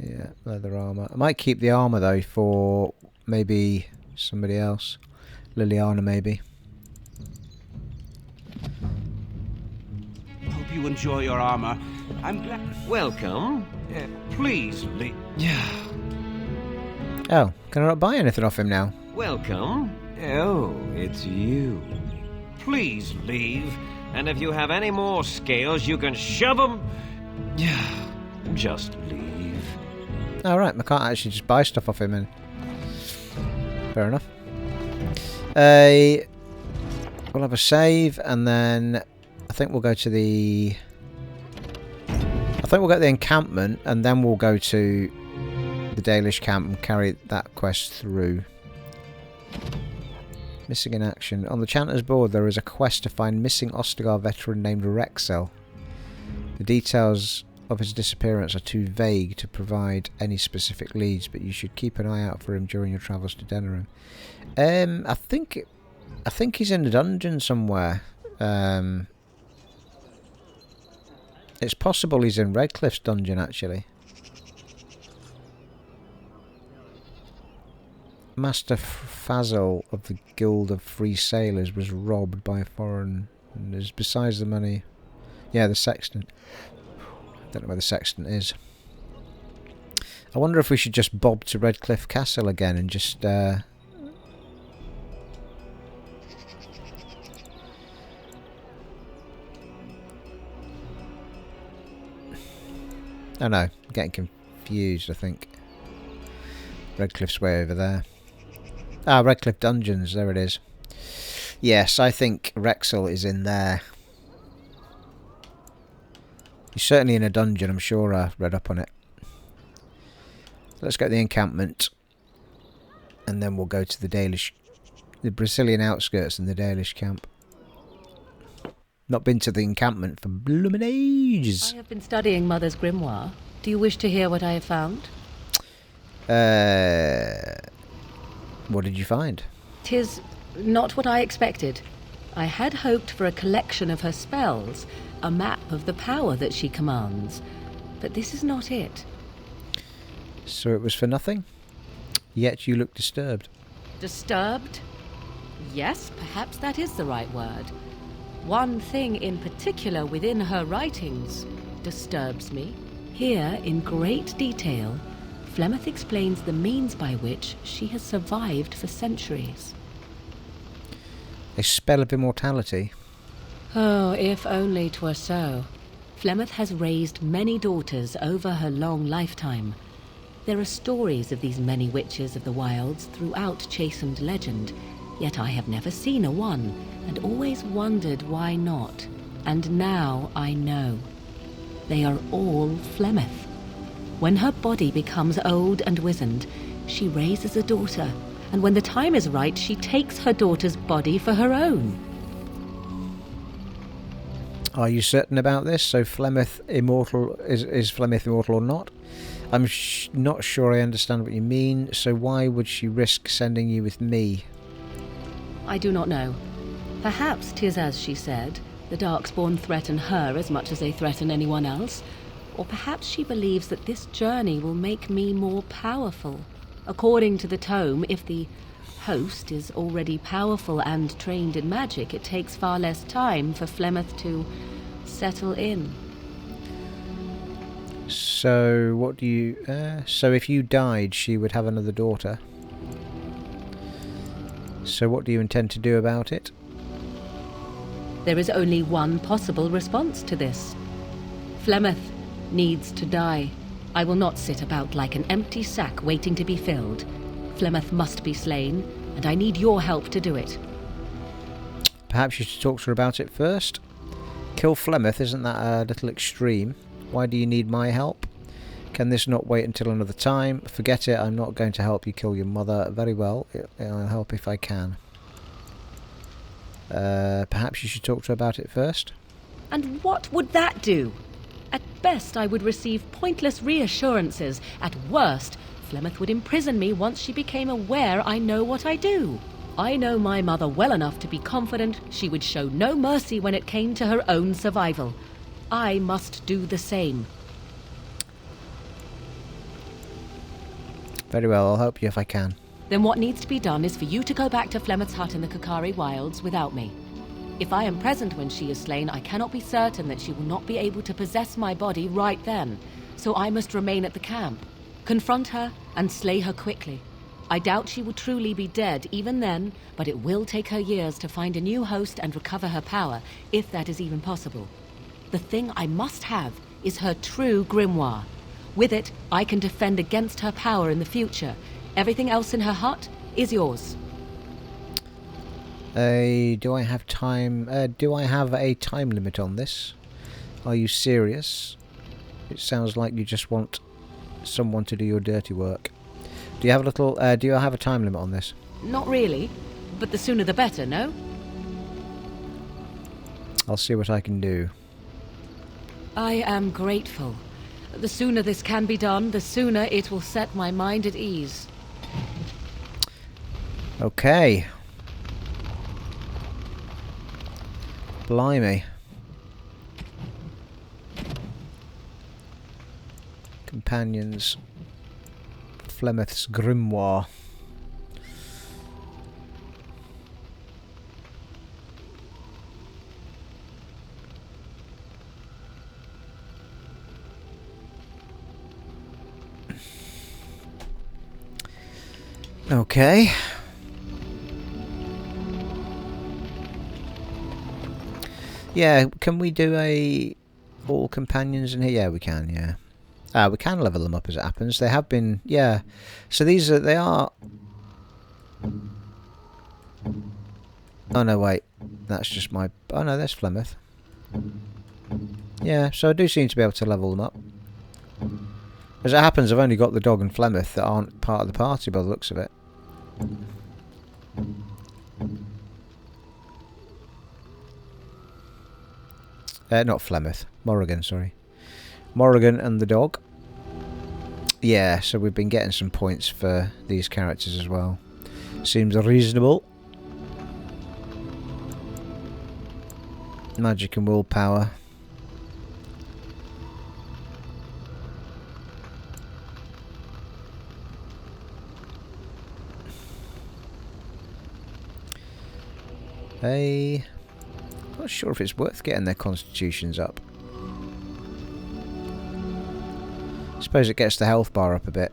Yeah, leather armour. I might keep the armour though for maybe somebody else. Liliana maybe. Hope you enjoy your armor. I'm glad. Welcome. Please leave. Oh, can I not buy anything off him now? Welcome. Oh, it's you. Please leave. And if you have any more scales, you can shove them. Just leave. Alright, I can't actually just buy stuff off him. And fair enough. We'll have a save, and then I think we'll go to the... I think we'll go to the encampment, and then we'll go to the Dalish camp and carry that quest through. Missing in action. On the Chanter's board there is a quest to find missing Ostagar veteran named Rexel. The details of his disappearance are too vague to provide any specific leads, but you should keep an eye out for him during your travels to Denerim. I think he's in a dungeon somewhere. It's possible he's in Redcliffe's dungeon, actually. Master Fazil of the Guild of Free Sailors was robbed by a foreign... And there's besides the money... Yeah, the sexton. I don't know where the sexton is. I wonder if we should just bob to Redcliffe Castle again and just... Oh no, I'm getting confused, I think. Redcliffe's way over there. Ah, Redcliffe Dungeons, there it is. Yes, I think Rexel is in there. He's certainly in a dungeon, I'm sure I read up on it. Let's go to the encampment. And then we'll go to the Brazilian outskirts and the Dalish camp. Not been to the encampment for bloomin' ages. I have been studying Mother's grimoire. Do you wish to hear what I have found? What did you find? 'Tis not what I expected. I had hoped for a collection of her spells, a map of the power that she commands. But this is not it. So it was for nothing? Yet you look disturbed. Disturbed? Yes, perhaps that is the right word. One thing in particular within her writings disturbs me. Here, in great detail, Flemerth explains the means by which she has survived for centuries. A spell of immortality? Oh, if only 'twere so. Flemerth has raised many daughters over her long lifetime. There are stories of these many witches of the wilds throughout chastened legend, yet I have never seen a one, and always wondered why not. And now I know. They are all Flemerth. When her body becomes old and wizened, she raises a daughter, and when the time is right, she takes her daughter's body for her own. Are you certain about this? So Flemerth immortal is Flemerth immortal or not? I'm not sure I understand what you mean. So why would she risk sending you with me? I do not know. Perhaps 'tis as she said. The Darkspawn threaten her as much as they threaten anyone else. Or perhaps she believes that this journey will make me more powerful. According to the tome, if the host is already powerful and trained in magic, it takes far less time for Flemerth to settle in. So what do you... so if you died, she would have another daughter. So what do you intend to do about it? There is only one possible response to this. Flemerth needs to die. I will not sit about like an empty sack waiting to be filled. Flemerth must be slain, and I need your help to do it. Perhaps you should talk to her about it first. Kill Flemerth, isn't that a little extreme? Why do you need my help? Can this not wait until another time? Forget it, I'm not going to help you kill your mother. Very well, I'll help if I can. Perhaps you should talk to her about it first? And what would that do? At best, I would receive pointless reassurances. At worst, Flemerth would imprison me once she became aware I know what I do. I know my mother well enough to be confident she would show no mercy when it came to her own survival. I must do the same. Very well, I'll help you if I can. Then what needs to be done is for you to go back to Flemerhs' hut in the Kakari Wilds without me. If I am present when she is slain, I cannot be certain that she will not be able to possess my body right then, so I must remain at the camp. Confront her and slay her quickly. I doubt she will truly be dead even then, but it will take her years to find a new host and recover her power, if that is even possible. The thing I must have is her true grimoire. With it, I can defend against her power in the future. Everything else in her hut is yours. Do I have time? Do I have a time limit on this? Are you serious? It sounds like you just want someone to do your dirty work. Do you have a little? Do you have a time limit on this? Not really, but the sooner the better, no? I'll see what I can do. I am grateful. The sooner this can be done, the sooner it will set my mind at ease. Okay. Blimey. Companions. Flemerhs Grimoire. Okay. Yeah, can we do a all companions in here? Yeah, we can, yeah. We can level them up as it happens. They have been, yeah. So these are, they are... Oh no, wait. That's just my... Oh no, there's Flemerhs. Yeah, so I do seem to be able to level them up. As it happens, I've only got the dog and Flemerhs that aren't part of the party by the looks of it. Not Flemerhs. Morrigan, sorry. Morrigan and the dog. Yeah, so we've been getting some points for these characters as well. Seems reasonable. Magic and willpower. Hey, not sure if it's worth getting their constitutions up. Suppose it gets the health bar up a bit.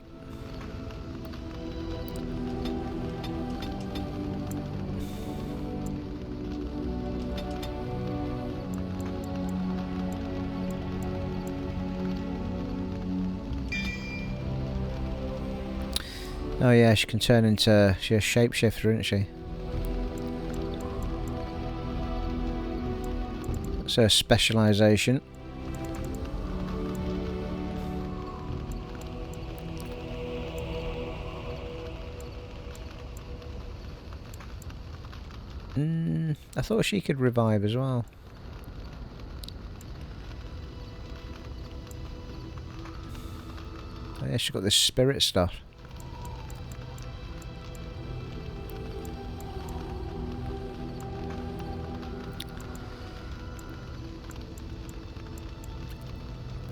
Oh yeah, she can turn into... She's a shapeshifter, isn't she? That's her specialisation. I thought she could revive as well. Oh yeah, she's got this spirit stuff.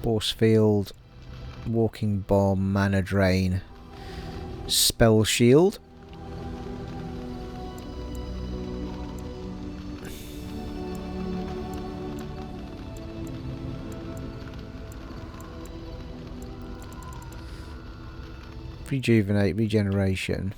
Force field, walking bomb, mana drain, spell shield. Rejuvenate, regeneration.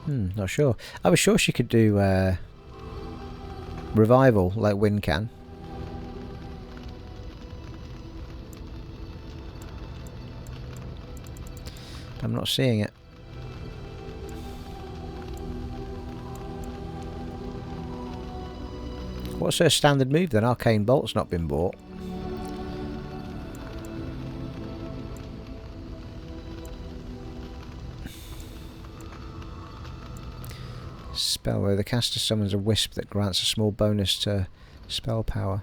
Not sure. I was sure she could do revival like Wynn can. I'm not seeing it. What's her standard move then? Arcane Bolt's not been bought. Spell where the caster summons a wisp that grants a small bonus to spell power.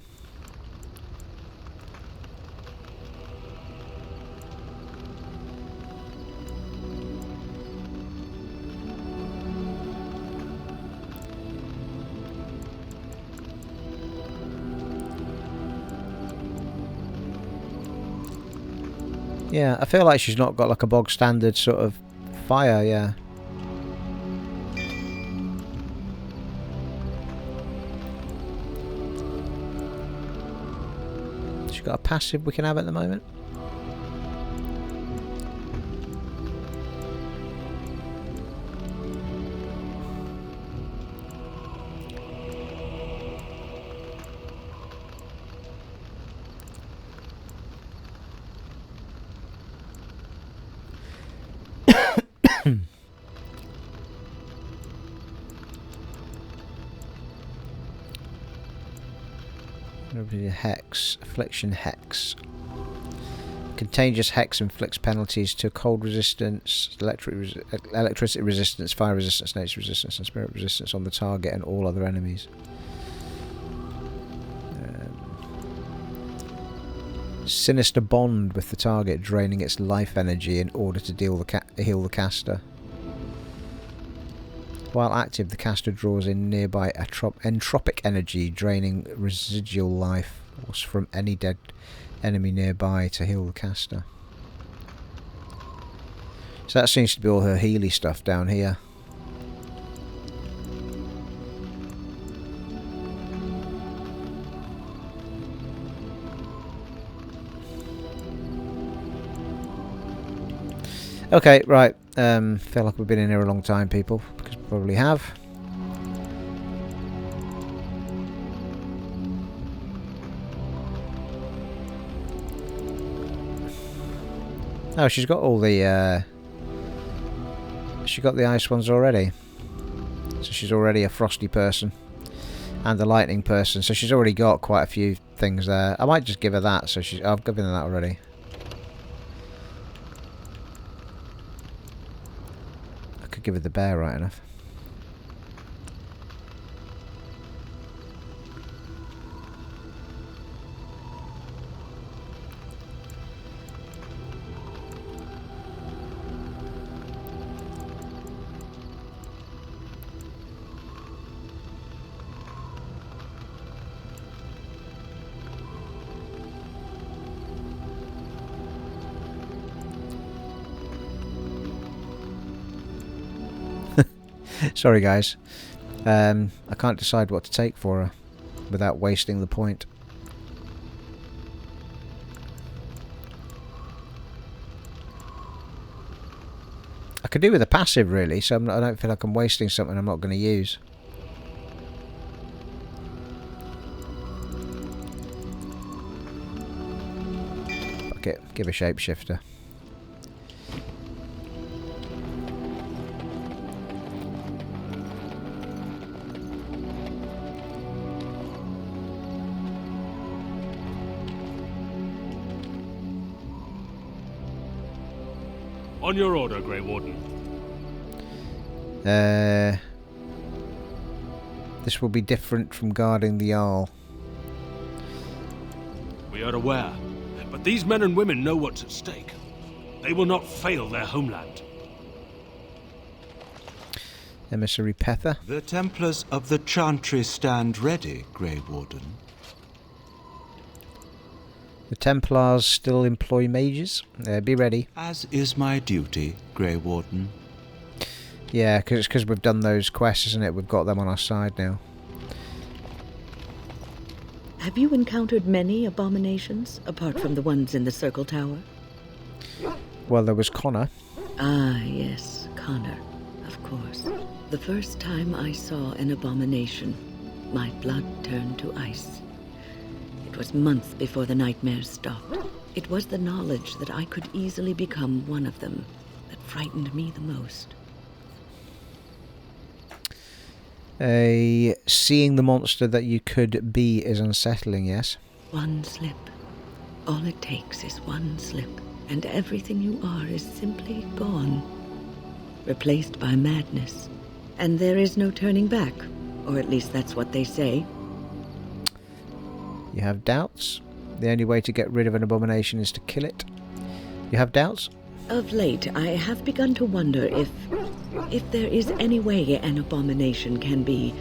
Yeah, I feel like she's not got like a bog standard sort of fire, yeah. She's got a passive we can have at the moment. Hex, affliction hex. Contagious hex inflicts penalties to cold resistance, electricity resistance, fire resistance, nature resistance, and spirit resistance on the target and all other enemies. Sinister bond with the target, draining its life energy in order to heal the caster. While active, the caster draws in nearby entropic energy, draining residual life from any dead enemy nearby to heal the caster. So that seems to be all her healy stuff down here. Okay, right. Feel like we've been in here a long time, people, because we probably have. Oh, she's got all the she got the ice ones already. So she's already a frosty person and a lightning person. So she's already got quite a few things there. I might just give her that. So I've given her that already. Give it the bear right enough. Sorry guys, I can't decide what to take for her without wasting the point. I could do with a passive really, so I don't feel like I'm wasting something I'm not going to use. Fuck it, give a shapeshifter. On your order, Grey Warden. This will be different from guarding the Arl. We are aware, but these men and women know what's at stake. They will not fail their homeland. Emissary Pether. The Templars of the Chantry stand ready, Grey Warden. The Templars still employ mages. Be ready. As is my duty, Grey Warden. Yeah, because we've done those quests, isn't it? We've got them on our side now. Have you encountered many abominations, apart from the ones in the Circle Tower? Well, there was Connor. Ah, yes, Connor, of course. The first time I saw an abomination, my blood turned to ice. It was months before the nightmares stopped. It was the knowledge that I could easily become one of them that frightened me the most. Seeing the monster that you could be is unsettling, yes? One slip. All it takes is one slip, and everything you are is simply gone. Replaced by madness. And there is no turning back, or at least that's what they say. You have doubts? The only way to get rid of an abomination is to kill it. You have doubts? Of late, I have begun to wonder if there is any way an abomination can be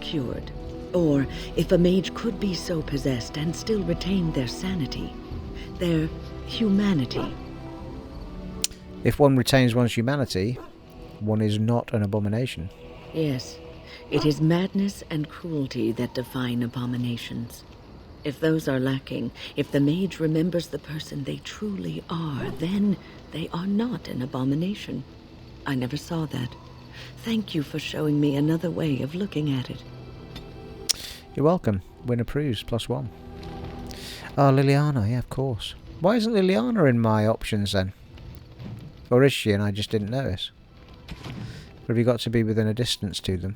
cured. Or if a mage could be so possessed and still retain their sanity, their humanity, If one retains one's humanity, one is not an abomination. Yes, it is madness and cruelty that define abominations. If those are lacking, if the mage remembers the person they truly are, then they are not an abomination. I never saw that. Thank you for showing me another way of looking at it. You're welcome. Win approves, +1. Oh, Liliana, yeah, of course. Why isn't Liliana in my options then? Or is she and I just didn't notice? Or have you got to be within a distance to them?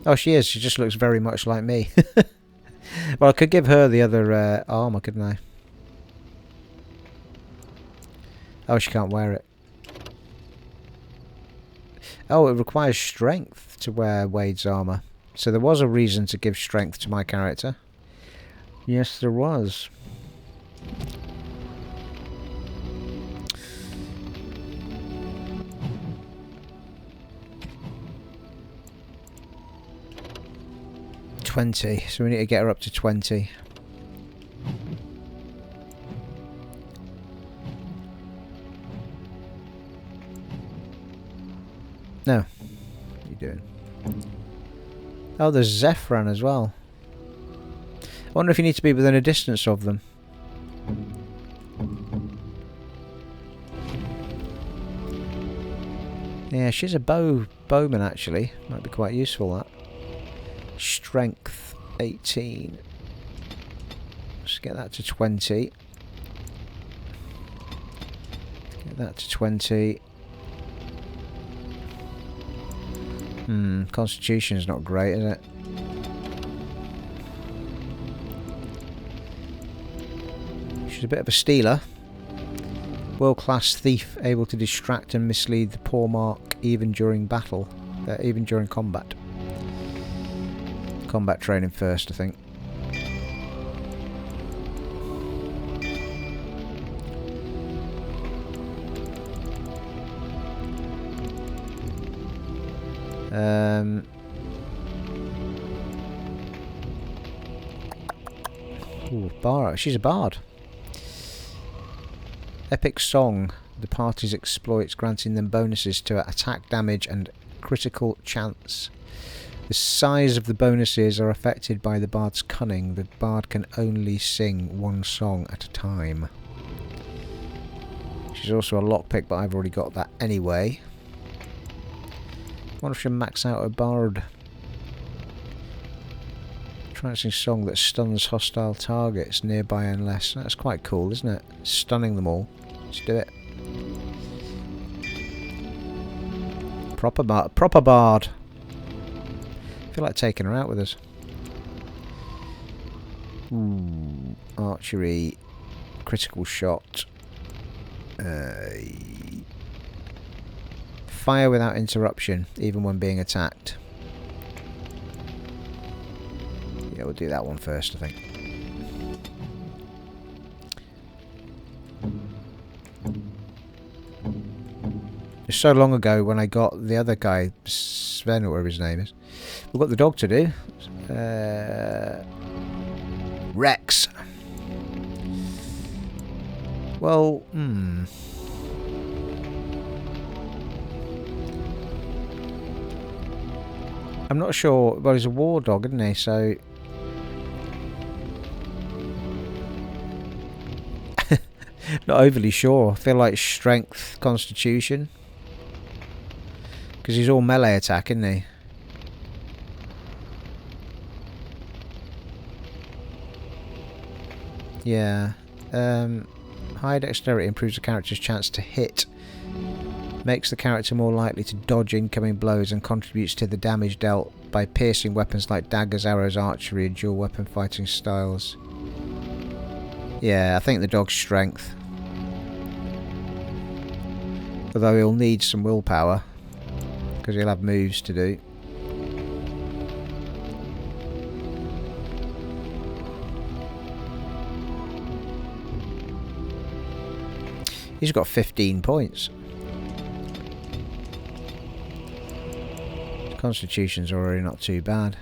Oh, she is. She just looks very much like me. Well, I could give her the other armour, couldn't I? Oh, she can't wear it. Oh, it requires strength to wear Wade's armour. So there was a reason to give strength to my character. Yes, there was. $20, so we need to get her up to 20. No. What are you doing? Oh, there's Zephyran as well. I wonder if you need to be within a distance of them. Yeah, she's a bowman actually. Might be quite useful, that. Strength 18. Let's get that to 20. Get that to 20. Constitution's not great, is it? She's a bit of a stealer. World-class thief, able to distract and mislead the poor mark even during battle, even during combat. Combat training first, I think. Ooh, Bar. She's a bard. Epic Song. The party's exploits, granting them bonuses to attack damage and critical chance. The size of the bonuses are affected by the bard's cunning. The bard can only sing one song at a time. She's also a lockpick, but I've already got that anyway. I wonder if she'll max out a bard. Trancing song that stuns hostile targets nearby unless... That's quite cool, isn't it? Stunning them all. Let's do it. Proper bard. I feel like taking her out with us. Ooh, archery, critical shot. Fire without interruption, even when being attacked. Yeah, we'll do that one first, I think. It's so long ago when I got the other guy, Sven, or whatever his name is. We've got the dog to do. Rex. Well, I'm not sure. Well, he's a war dog, isn't he? So... not overly sure. I feel like strength, constitution. Because he's all melee attack, isn't he? Yeah. High dexterity improves the character's chance to hit. Makes the character more likely to dodge incoming blows and contributes to the damage dealt by piercing weapons like daggers, arrows, archery and dual weapon fighting styles. Yeah, I think the dog's strength. Although he'll need some willpower, because he'll have moves to do. He's got 15 points. Constitution's already not too bad.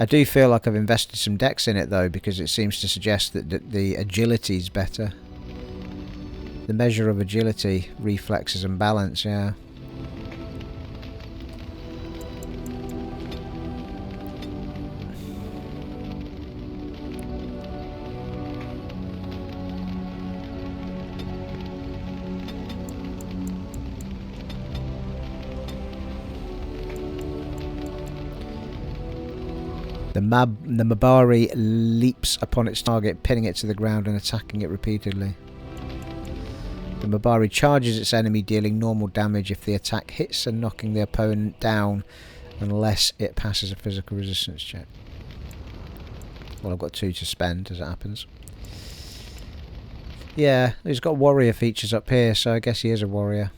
I do feel like I've invested some dex in it though, because it seems to suggest that the agility is better. The measure of agility, reflexes and balance, yeah. The Mabari leaps upon its target, pinning it to the ground and attacking it repeatedly. The Mabari charges its enemy, dealing normal damage if the attack hits and knocking the opponent down unless it passes a physical resistance check. Well, I've got 2 to spend as it happens. Yeah, he's got warrior features up here, so I guess he is a warrior.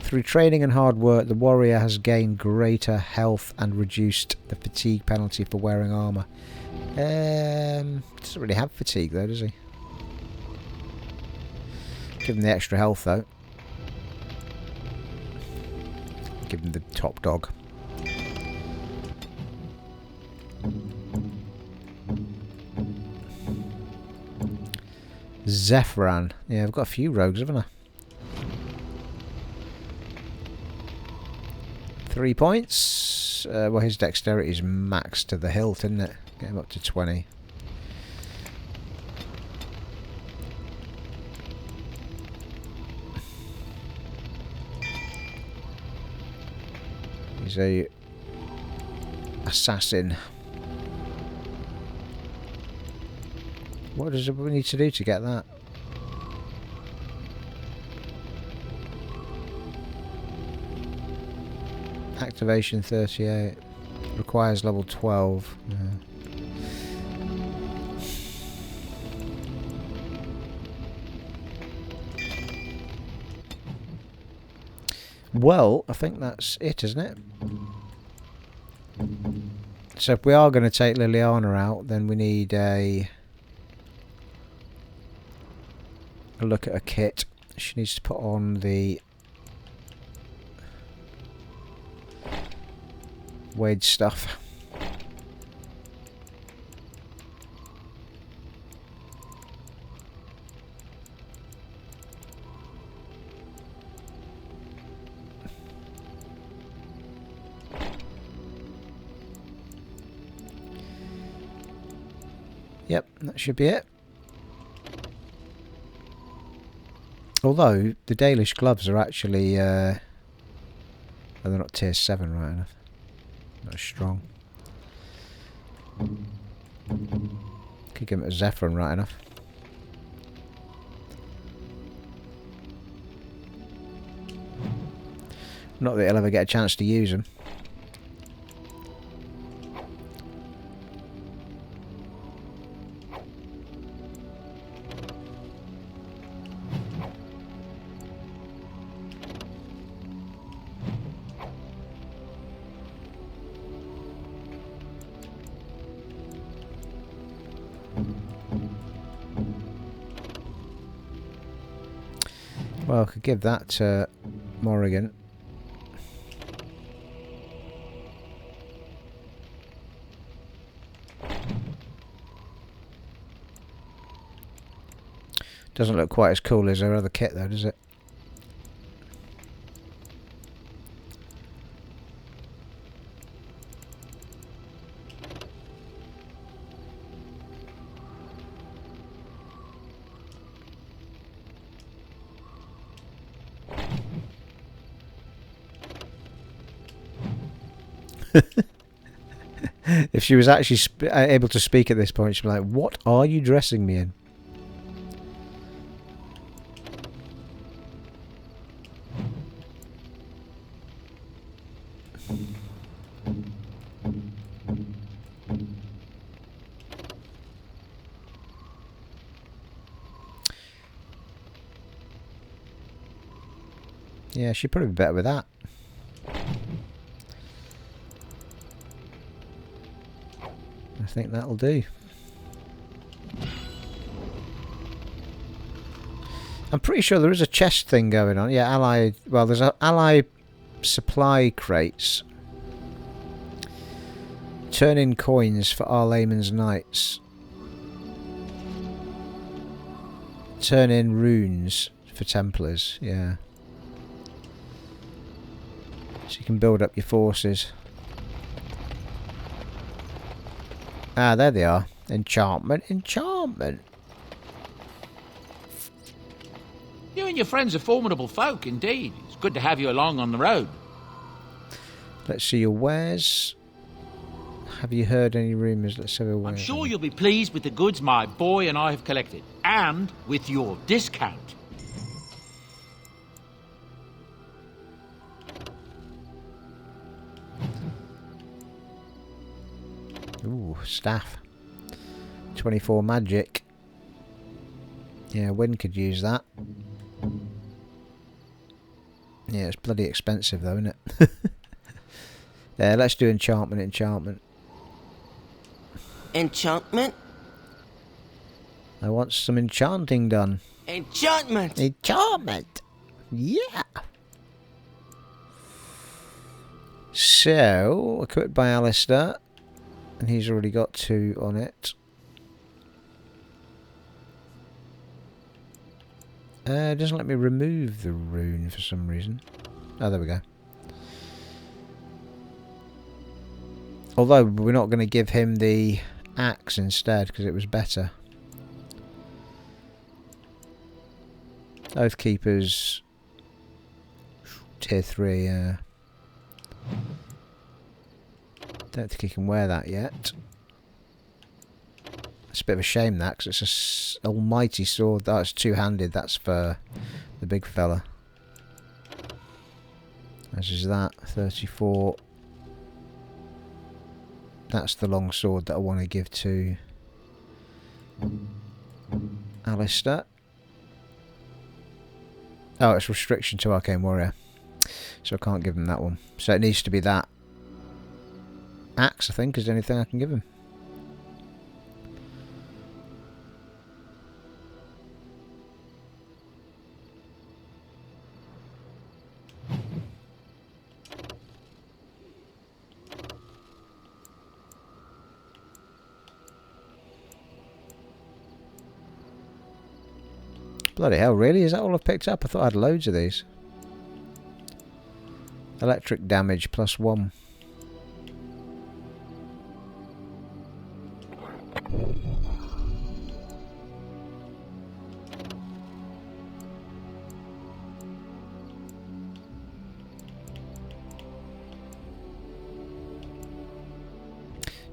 Through training and hard work, the warrior has gained greater health and reduced the fatigue penalty for wearing armour. Doesn't really have fatigue though, does he? Give him the extra health though. Give him the top dog. Zephyran. Yeah, I've got a few rogues, haven't I? 3 points. Well, his dexterity is maxed to the hilt, isn't it? Get him up to 20. He's a assassin. What does we need to do to get that? Activation 38. Requires level 12. Yeah. Well, I think that's it, isn't it? So if we are going to take Liliana out, then we need a look at a kit. She needs to put on the wage stuff. Yep, that should be it. Although the Dalish gloves are actually oh, they're not tier 7 right enough. Not as strong. Could give him a Zephyrin right enough. Not that he'll ever get a chance to use them. Well, I could give that to Morrigan. Doesn't look quite as cool as her other kit though, does it? If she was actually able to speak at this point, she'd be like, "What are you dressing me in?" Yeah, she'd probably be better with that. I think that'll do. I'm pretty sure there is a chest thing going on. Yeah, ally. Well, there's ally supply crates. Turn in coins for Arl Eamon's knights. Turn in runes for Templars, yeah. So you can build up your forces. Ah, there they are. Enchantment, enchantment. You and your friends are formidable folk, indeed. It's good to have you along on the road. Let's see your wares. Have you heard any rumours? Let's have a wares. I'm sure you'll be pleased with the goods my boy and I have collected. And with your discount. Ooh, staff. 24 magic. Yeah, Wynn could use that. Yeah, it's bloody expensive though, isn't it? Yeah, let's do enchantment, enchantment. Enchantment? I want some enchanting done. Enchantment! Enchantment! Yeah! So, equipped by Alistair. And he's already got 2 on it. It doesn't let me remove the rune for some reason. Oh, there we go. Although, we're not going to give him the axe instead, because it was better. Oathkeeper's tier 3, yeah. Don't think he can wear that yet. It's a bit of a shame that, because it's an almighty sword. That's two-handed, that's for the big fella. As is that, 34. That's the long sword that I want to give to Alistair. Oh, it's restriction to Arcane Warrior. So I can't give him that one. So it needs to be that. Axe, I think, is the only thing I can give him. Bloody hell, really? Is that all I've picked up? I thought I had loads of these. Electric damage +1.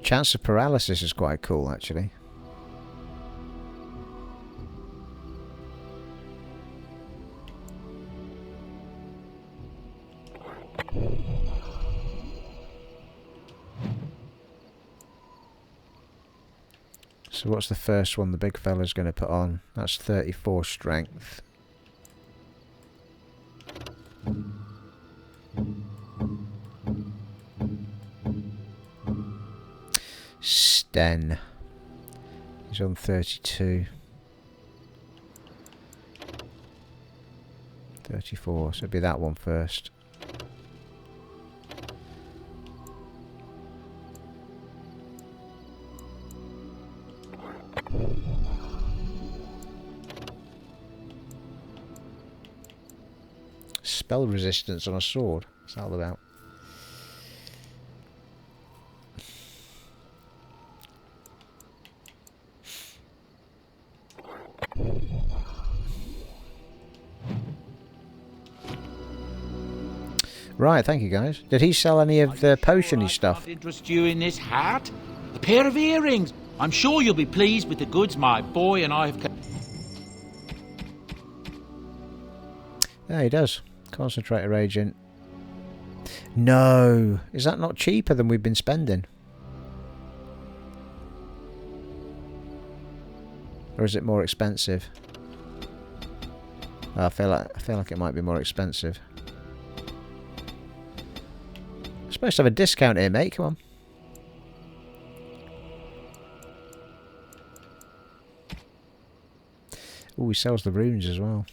Chance of paralysis is quite cool, actually. So what's the first one the big fella's going to put on? That's 34 strength. Sten. He's on 32. 34, so it'd be that one first. Spell resistance on a sword. What's that all about? Right, thank you guys. Did he sell any of the potion-y stuff? Interest you in this hat? A pair of earrings. I'm sure you'll be pleased with the goods my boy and I have. Yeah, he does. Concentrator agent. No, is that not cheaper than we've been spending? Or is it more expensive? Oh, I feel like it might be more expensive. I'm supposed to have a discount here, mate. Come on. Ooh, he sells the runes as well.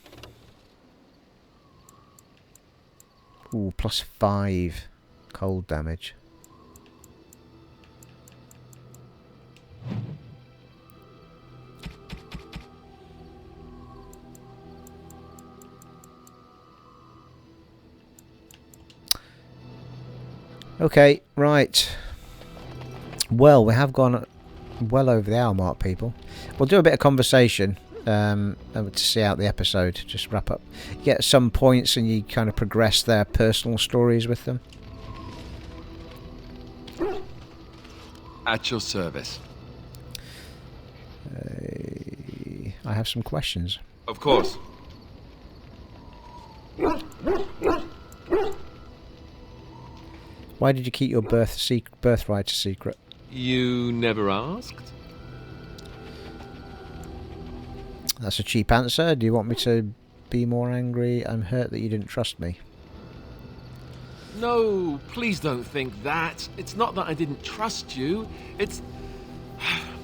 Ooh, +5 cold damage. Okay, right. Well, we have gone well over the hour mark, people. We'll do a bit of conversation to see out the episode. Just wrap up. You get some points and you kind of progress their personal stories with them. At your service. I have some questions. Of course. Why did you keep your birthright a secret? You never asked? That's a cheap answer. Do you want me to be more angry? I'm hurt that you didn't trust me. No, please don't think that. It's not that I didn't trust you. It's...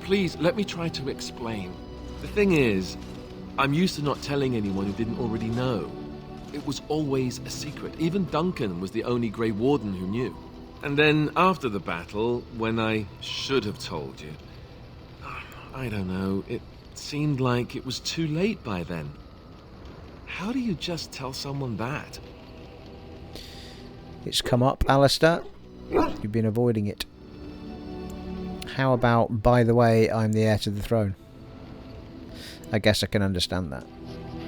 Please, let me try to explain. The thing is, I'm used to not telling anyone who didn't already know. It was always a secret. Even Duncan was the only Grey Warden who knew. And then, after the battle, when I should have told you... I don't know, it seemed like it was too late by then. How do you just tell someone that? It's come up, Alistair. You've been avoiding it. How about, by the way, I'm the heir to the throne? I guess I can understand that.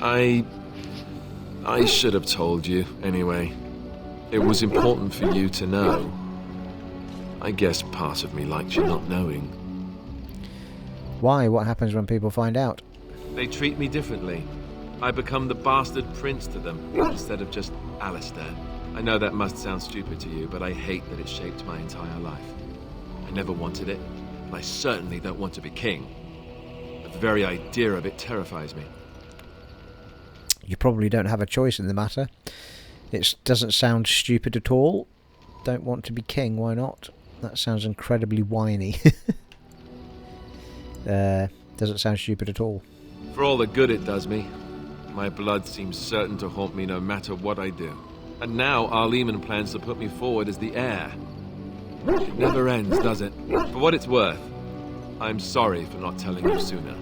I should have told you, anyway. It was important for you to know. I guess part of me liked you not knowing. Why? What happens when people find out? They treat me differently. I become the bastard prince to them, instead of just Alistair. I know that must sound stupid to you, but I hate that it shaped my entire life. I never wanted it, and I certainly don't want to be king. The very idea of it terrifies me. You probably don't have a choice in the matter. It doesn't sound stupid at all. Don't want to be king, why not? That sounds incredibly whiny. Doesn't sound stupid at all. For all the good it does me, my blood seems certain to haunt me no matter what I do. And now Arl Eamon plans to put me forward as the heir. It never ends, does it? For what it's worth, I'm sorry for not telling you sooner.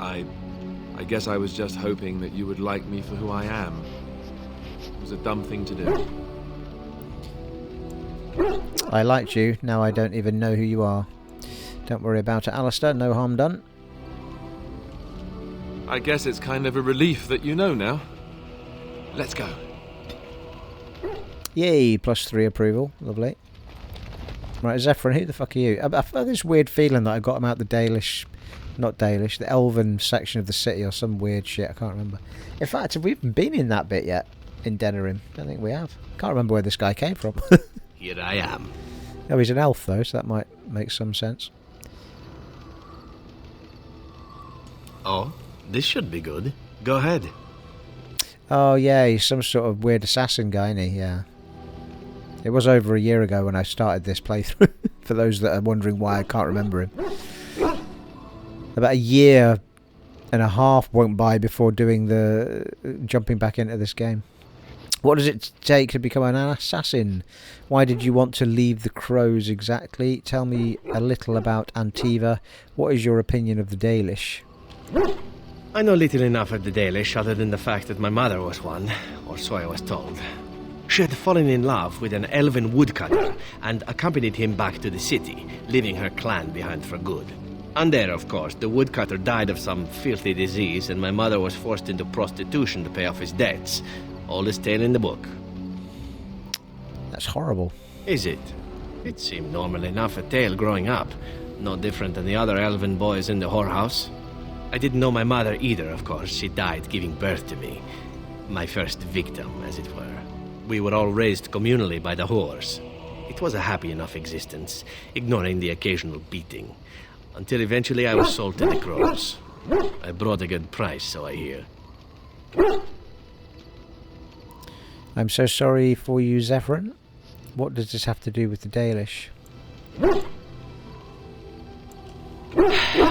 I guess I was just hoping that you would like me for who I am. It was a dumb thing to do. I liked you, now I don't even know who you are. Don't worry about it, Alistair, no harm done. I guess it's kind of a relief that you know now. Let's go. Yay, +3 approval, lovely. Right, Zephyrin, who the fuck are you? I've got this weird feeling that I got him out the the Elven section of the city or some weird shit, I can't remember. In fact, have we even been in that bit yet? In Denerim? Don't think we have. Can't remember where this guy came from. Here I am. Oh, he's an elf though, so that might make some sense. Oh, this should be good. Go ahead. Oh yeah, he's some sort of weird assassin guy, isn't he? Yeah. It was over a year ago when I started this playthrough, for those that are wondering why I can't remember him. About a year and a half went by before doing the jumping back into this game. What does it take to become an assassin? Why did you want to leave the Crows exactly? Tell me a little about Antiva. What is your opinion of the Dalish? I know little enough of the Dalish other than the fact that my mother was one, or so I was told. She had fallen in love with an elven woodcutter and accompanied him back to the city, leaving her clan behind for good. And there, of course, the woodcutter died of some filthy disease and my mother was forced into prostitution to pay off his debts. Oldest tale in the book. That's horrible. Is it? It seemed normal enough a tale growing up. No different than the other elven boys in the whorehouse. I didn't know my mother either, of course. She died giving birth to me. My first victim, as it were. We were all raised communally by the whores. It was a happy enough existence, ignoring the occasional beating. Until eventually I was sold to the Crows. I brought a good price, so I hear. I'm so sorry for you, Zephyrin. What does this have to do with the Dalish?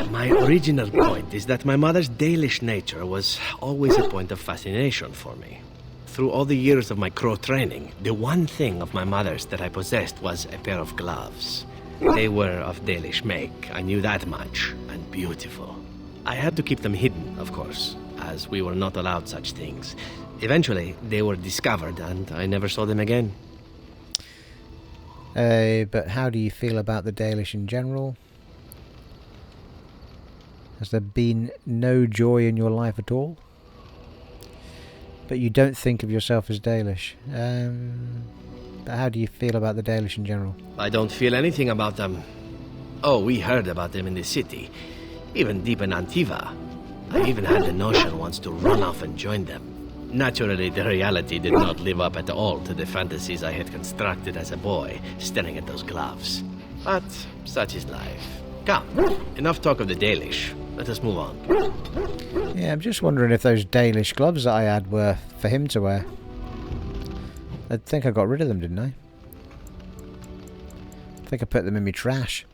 My original point is that my mother's Dalish nature was always a point of fascination for me. Through all the years of my crow training, the one thing of my mother's that I possessed was a pair of gloves. They were of Dalish make, I knew that much, and beautiful. I had to keep them hidden, of course, as we were not allowed such things. Eventually, they were discovered, and I never saw them again. But how do you feel about the Dalish in general? Has there been no joy in your life at all? But you don't think of yourself as Dalish. But how do you feel about the Dalish in general? I don't feel anything about them. Oh, we heard about them in the city. Even deep in Antiva. I even had the notion once to run off and join them. Naturally, the reality did not live up at all to the fantasies I had constructed as a boy, staring at those gloves. But such is life. Come, enough talk of the Dalish. Let us move on. Yeah, I'm just wondering if those Dalish gloves that I had were for him to wear. I think I got rid of them, didn't I? I think I put them in my trash.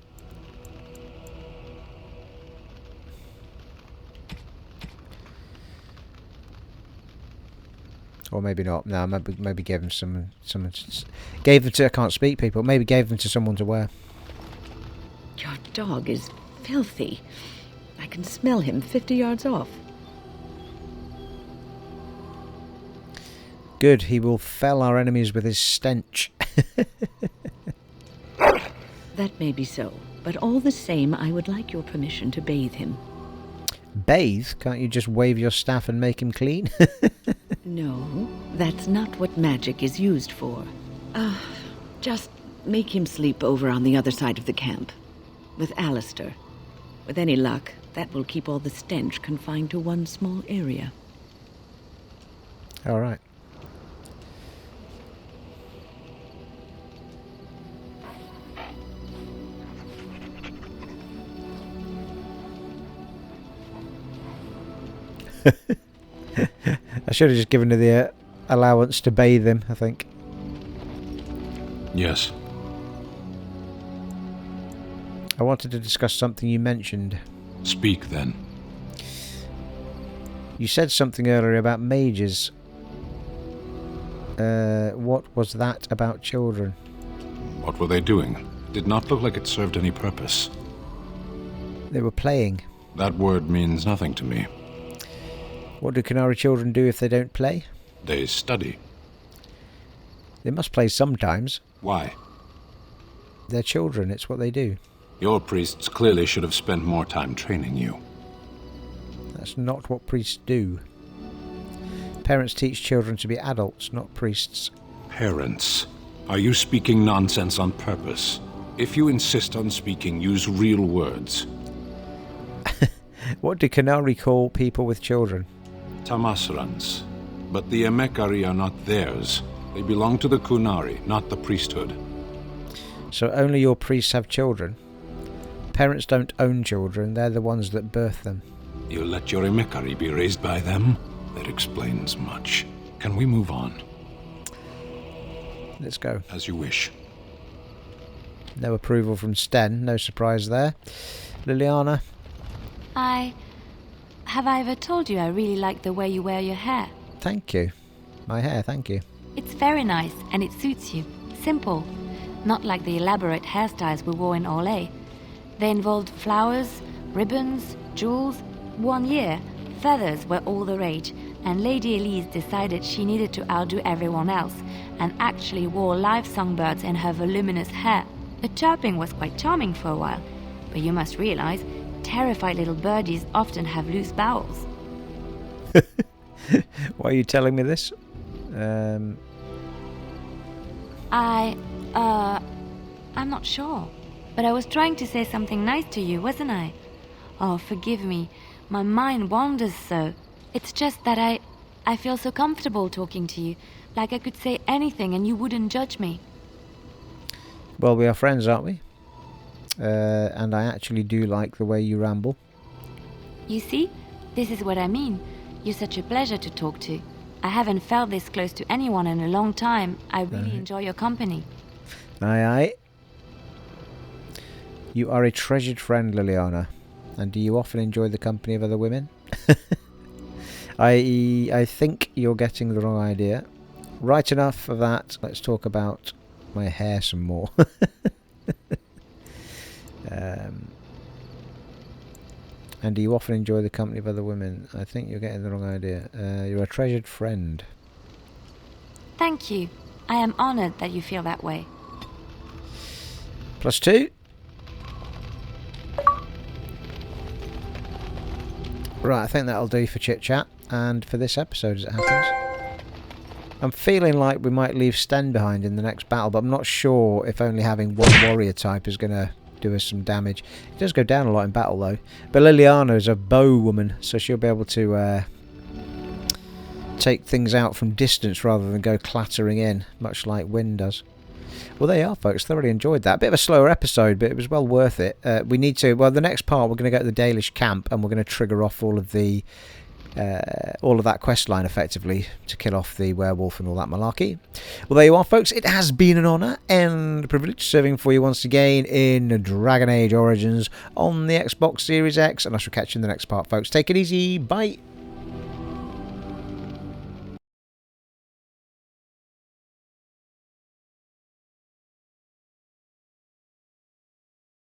Or maybe not. No, maybe gave them some. Gave them to. I can't speak, people. Maybe gave them to someone to wear. Your dog is filthy. I can smell him 50 yards off. Good. He will fell our enemies with his stench. That may be so, but all the same, I would like your permission to bathe him. Bathe? Can't you just wave your staff and make him clean? No, that's not what magic is used for. Just make him sleep over on the other side of the camp. With Alistair. With any luck, that will keep all the stench confined to one small area. All right. I should have just given her the allowance to bathe him, I think. Yes. I wanted to discuss something you mentioned. Speak, then. You said something earlier about mages. What was that about children? What were they doing? It did not look like it served any purpose. They were playing. That word means nothing to me. What do Qunari children do if they don't play? They study. They must play sometimes. Why? They're children, it's what they do. Your priests clearly should have spent more time training you. That's not what priests do. Parents teach children to be adults, not priests. Parents? Are you speaking nonsense on purpose? If you insist on speaking, use real words. What do Qunari call people with children? Tamasrans. But the Emekari are not theirs. They belong to the Qunari, not the priesthood. So only your priests have children? Parents don't own children, they're the ones that birth them. You let your Emekari be raised by them? That explains much. Can we move on? Let's go. As you wish. No approval from Sten, no surprise there. Liliana? Have I ever told you I really like the way you wear your hair? Thank you. My hair, thank you. It's very nice and it suits you. Simple. Not like the elaborate hairstyles we wore in Orlais. They involved flowers, ribbons, jewels. 1 year, feathers were all the rage, and Lady Elise decided she needed to outdo everyone else and actually wore live songbirds in her voluminous hair. The chirping was quite charming for a while, but you must realize, terrified little birdies often have loose bowels. Why are you telling me this? I'm not sure. But I was trying to say something nice to you, wasn't I? Oh, forgive me. My mind wanders so. It's just that I feel so comfortable talking to you. Like I could say anything and you wouldn't judge me. Well, we are friends, aren't we? And I actually do like the way you ramble. You see? This is what I mean. You're such a pleasure to talk to. I haven't felt this close to anyone in a long time. I really enjoy your company. Aye, aye. You are a treasured friend, Liliana. And do you often enjoy the company of other women? I think you're getting the wrong idea. Right, enough of that. Let's talk about my hair some more. And do you often enjoy the company of other women? I think you're getting the wrong idea. You're a treasured friend. Thank you. I am honored that you feel that way. +2. Right, I think that'll do for chit-chat, and for this episode as it happens. I'm feeling like we might leave Sten behind in the next battle, but I'm not sure if only having one warrior type is going to do us some damage. It does go down a lot in battle, though. But Liliana is a bow woman, so she'll be able to take things out from distance rather than go clattering in, much like Wynne does. Well, there you are, folks. Thoroughly enjoyed that. Bit of a slower episode, but it was well worth it. We need to... Well, the next part, we're going to go to the Dalish camp, and we're going to trigger off all of that quest line, effectively, to kill off the werewolf and all that malarkey. Well, there you are, folks. It has been an honour and a privilege serving for you once again in Dragon Age Origins on the Xbox Series X, and I shall catch you in the next part, folks. Take it easy. Bye.